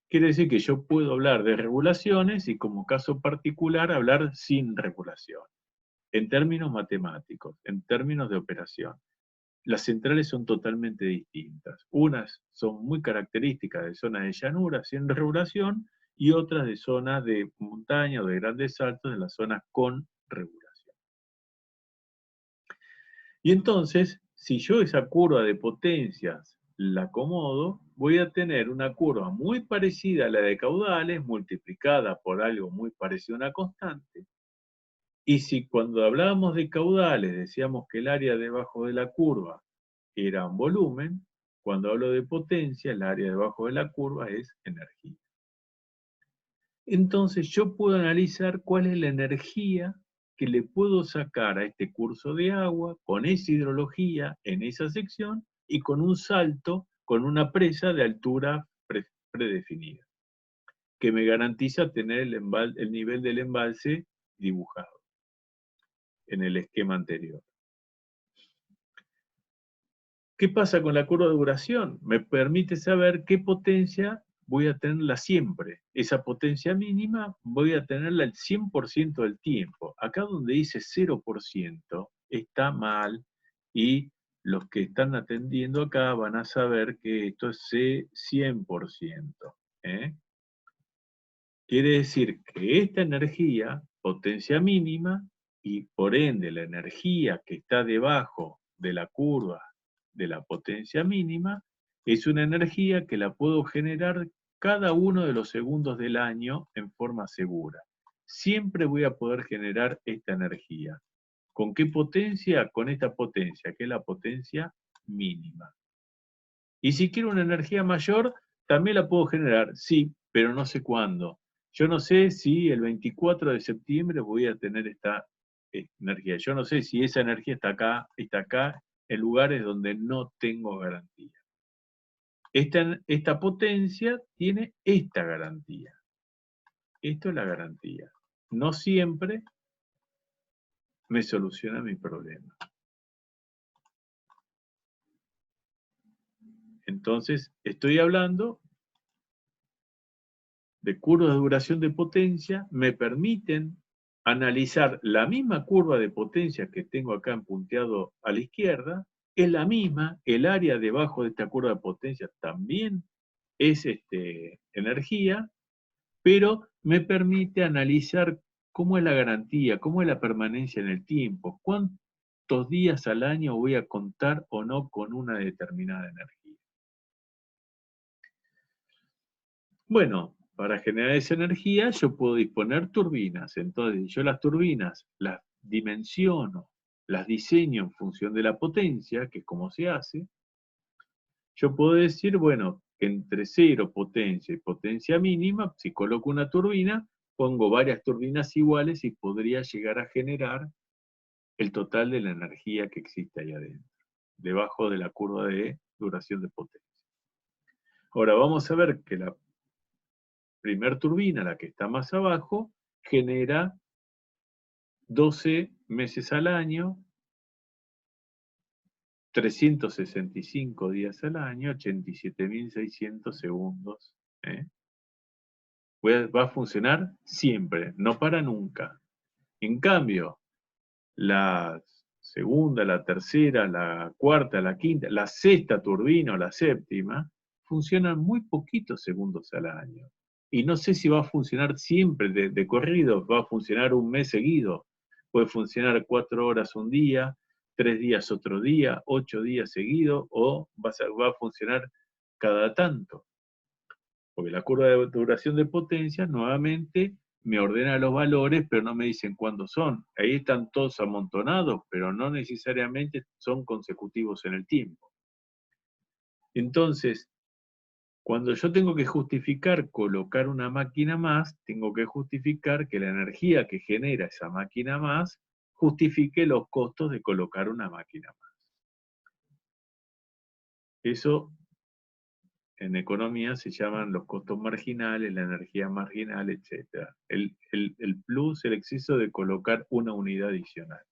Quiere decir que yo puedo hablar de regulaciones y como caso particular hablar sin regulación. En términos matemáticos, en términos de operación, las centrales son totalmente distintas. Unas son muy características de zonas de llanura sin regulación y otras de zonas de montaña o de grandes saltos en las zonas con regulación. Y entonces, si yo esa curva de potencias la acomodo, voy a tener una curva muy parecida a la de caudales multiplicada por algo muy parecido a una constante. Y si cuando hablábamos de caudales decíamos que el área debajo de la curva era un volumen, cuando hablo de potencia, el área debajo de la curva es energía. Entonces yo puedo analizar cuál es la energía que le puedo sacar a este curso de agua con esa hidrología en esa sección y con un salto, con una presa de altura predefinida, que me garantiza tener el nivel del embalse dibujado en el esquema anterior. ¿Qué pasa con la curva de duración? Me permite saber qué potencia voy a tenerla siempre. Esa potencia mínima voy a tenerla el 100% del tiempo. Acá donde dice 0% está mal y los que están atendiendo acá van a saber que esto es C100%. ¿eh? Quiere decir que esta energía, potencia mínima, y por ende la energía que está debajo de la curva de la potencia mínima, es una energía que la puedo generar cada uno de los segundos del año en forma segura. Siempre voy a poder generar esta energía. ¿Con qué potencia? Con esta potencia, que es la potencia mínima. Y si quiero una energía mayor, también la puedo generar, sí, pero no sé cuándo. Yo no sé si el 24 de septiembre voy a tener esta energía. Yo no sé si esa energía está acá, en lugares donde no tengo garantía. Esta potencia tiene esta garantía. Esto es la garantía. No siempre me soluciona mi problema. Entonces, estoy hablando de curvas de duración de potencia, me permiten analizar la misma curva de potencia que tengo acá en punteado a la izquierda, es la misma, el área debajo de esta curva de potencia también es energía, pero me permite analizar cómo es la garantía, cómo es la permanencia en el tiempo, cuántos días al año voy a contar o no con una determinada energía. Bueno, para generar esa energía yo puedo disponer turbinas. Entonces yo las turbinas las dimensiono, las diseño en función de la potencia, que es como se hace. Yo puedo decir, bueno, entre cero potencia y potencia mínima, si coloco una turbina, pongo varias turbinas iguales y podría llegar a generar el total de la energía que existe ahí adentro, debajo de la curva de duración de potencia. Ahora vamos a ver que la primer turbina, la que está más abajo, genera 12 meses al año, 365 días al año, 87.600 segundos. ¿eh? Va a funcionar siempre, no para nunca. En cambio, la segunda, la tercera, la cuarta, la quinta, la sexta turbina o la séptima, funcionan muy poquitos segundos al año. Y no sé si va a funcionar siempre de corrido, va a funcionar un mes seguido. Puede funcionar 4 horas un día, 3 días otro día, 8 días seguidos, o va a funcionar cada tanto. Porque la curva de duración de potencia nuevamente me ordena los valores, pero no me dicen cuándo son. Ahí están todos amontonados, pero no necesariamente son consecutivos en el tiempo. Entonces, cuando yo tengo que justificar colocar una máquina más, tengo que justificar que la energía que genera esa máquina más justifique los costos de colocar una máquina más. Eso en economía se llaman los costos marginales, la energía marginal, etc. El plus, el exceso de colocar una unidad adicional.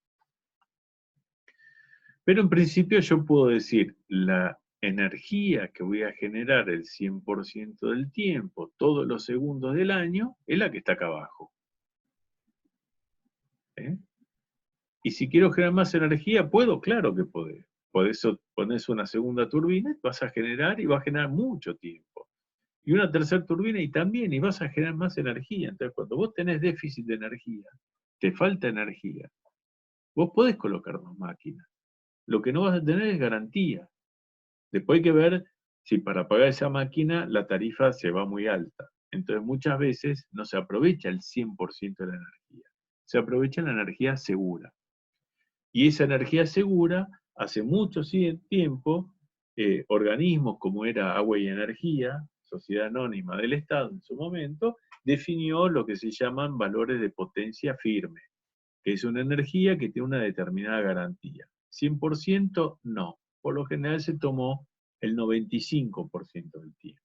Pero en principio yo puedo decir, la energía que voy a generar el 100% del tiempo, todos los segundos del año, es la que está acá abajo. ¿eh? Y si quiero generar más energía, ¿puedo? Claro que podés. Por eso pones una segunda turbina, vas a generar y va a generar mucho tiempo. Y una tercera turbina y también, y vas a generar más energía. Entonces, cuando vos tenés déficit de energía, te falta energía, vos podés colocar más máquinas. Lo que no vas a tener es garantía. Después hay que ver si para pagar esa máquina la tarifa se va muy alta. Entonces, muchas veces no se aprovecha el 100% de la energía. Se aprovecha la energía segura. Y esa energía segura, hace mucho tiempo, organismos como era Agua y Energía, Sociedad Anónima del Estado en su momento, definió lo que se llaman valores de potencia firme, que es una energía que tiene una determinada garantía. 100% no, por lo general se tomó el 95% del tiempo.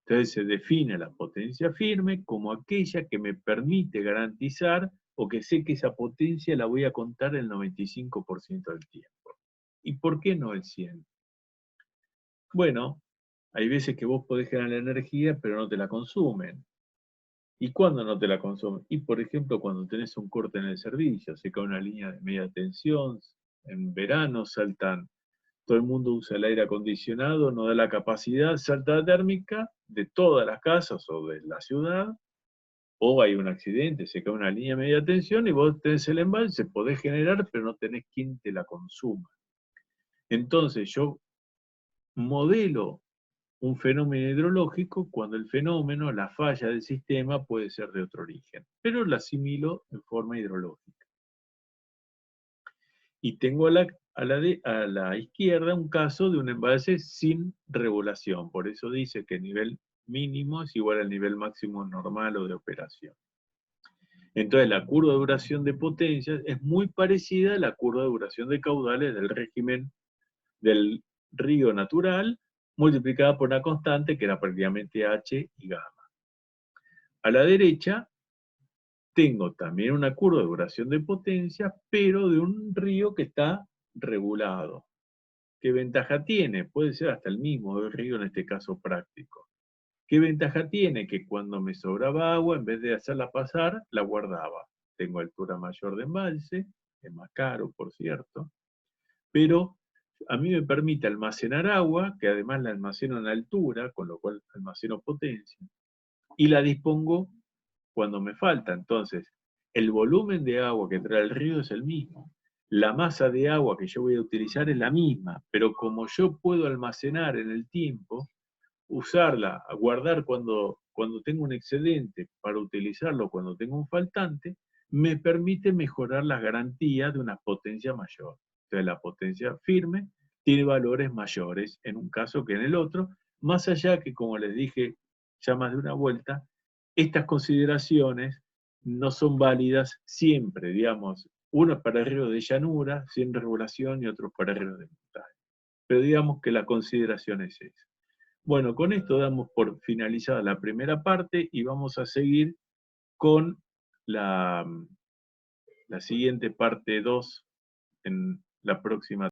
Entonces se define la potencia firme como aquella que me permite garantizar o que sé que esa potencia la voy a contar el 95% del tiempo. ¿Y por qué no el 100%? Bueno, hay veces que vos podés generar la energía, pero no te la consumen. ¿Y cuándo no te la consumen? Y por ejemplo, cuando tenés un corte en el servicio, se cae una línea de media tensión, en verano saltan todo el mundo usa el aire acondicionado, no da la capacidad alta térmica de todas las casas o de la ciudad, o hay un accidente, se cae una línea de media tensión y vos tenés el embalse, podés generar, pero no tenés quien te la consuma. Entonces yo modelo un fenómeno hidrológico cuando el fenómeno, la falla del sistema, puede ser de otro origen, pero lo asimilo en forma hidrológica. Y tengo a la izquierda un caso de un embalse sin regulación, por eso dice que el nivel mínimo es igual al nivel máximo normal o de operación. Entonces la curva de duración de potencias es muy parecida a la curva de duración de caudales del régimen del río natural, multiplicada por una constante que era prácticamente h y gamma. A la derecha tengo también una curva de duración de potencia, pero de un río que está regulado. ¿Qué ventaja tiene? Puede ser hasta el mismo río en este caso práctico. ¿Qué ventaja tiene? Que cuando me sobraba agua, en vez de hacerla pasar, la guardaba. Tengo altura mayor de embalse, es más caro, por cierto, pero a mí me permite almacenar agua, que además la almaceno en altura, con lo cual almaceno potencia, y la dispongo cuando me falta. Entonces, el volumen de agua que trae el río es el mismo. La masa de agua que yo voy a utilizar es la misma, pero como yo puedo almacenar en el tiempo, usarla, guardar cuando tengo un excedente para utilizarlo cuando tengo un faltante, me permite mejorar las garantías de una potencia mayor. Entonces la potencia firme tiene valores mayores en un caso que en el otro, más allá que, como les dije ya más de una vuelta, estas consideraciones no son válidas siempre, digamos, uno es para ríos de llanura, sin regulación, y otro para ríos de montaña. Pero digamos que la consideración es esa. Bueno, con esto damos por finalizada la primera parte y vamos a seguir con la siguiente parte 2 en la próxima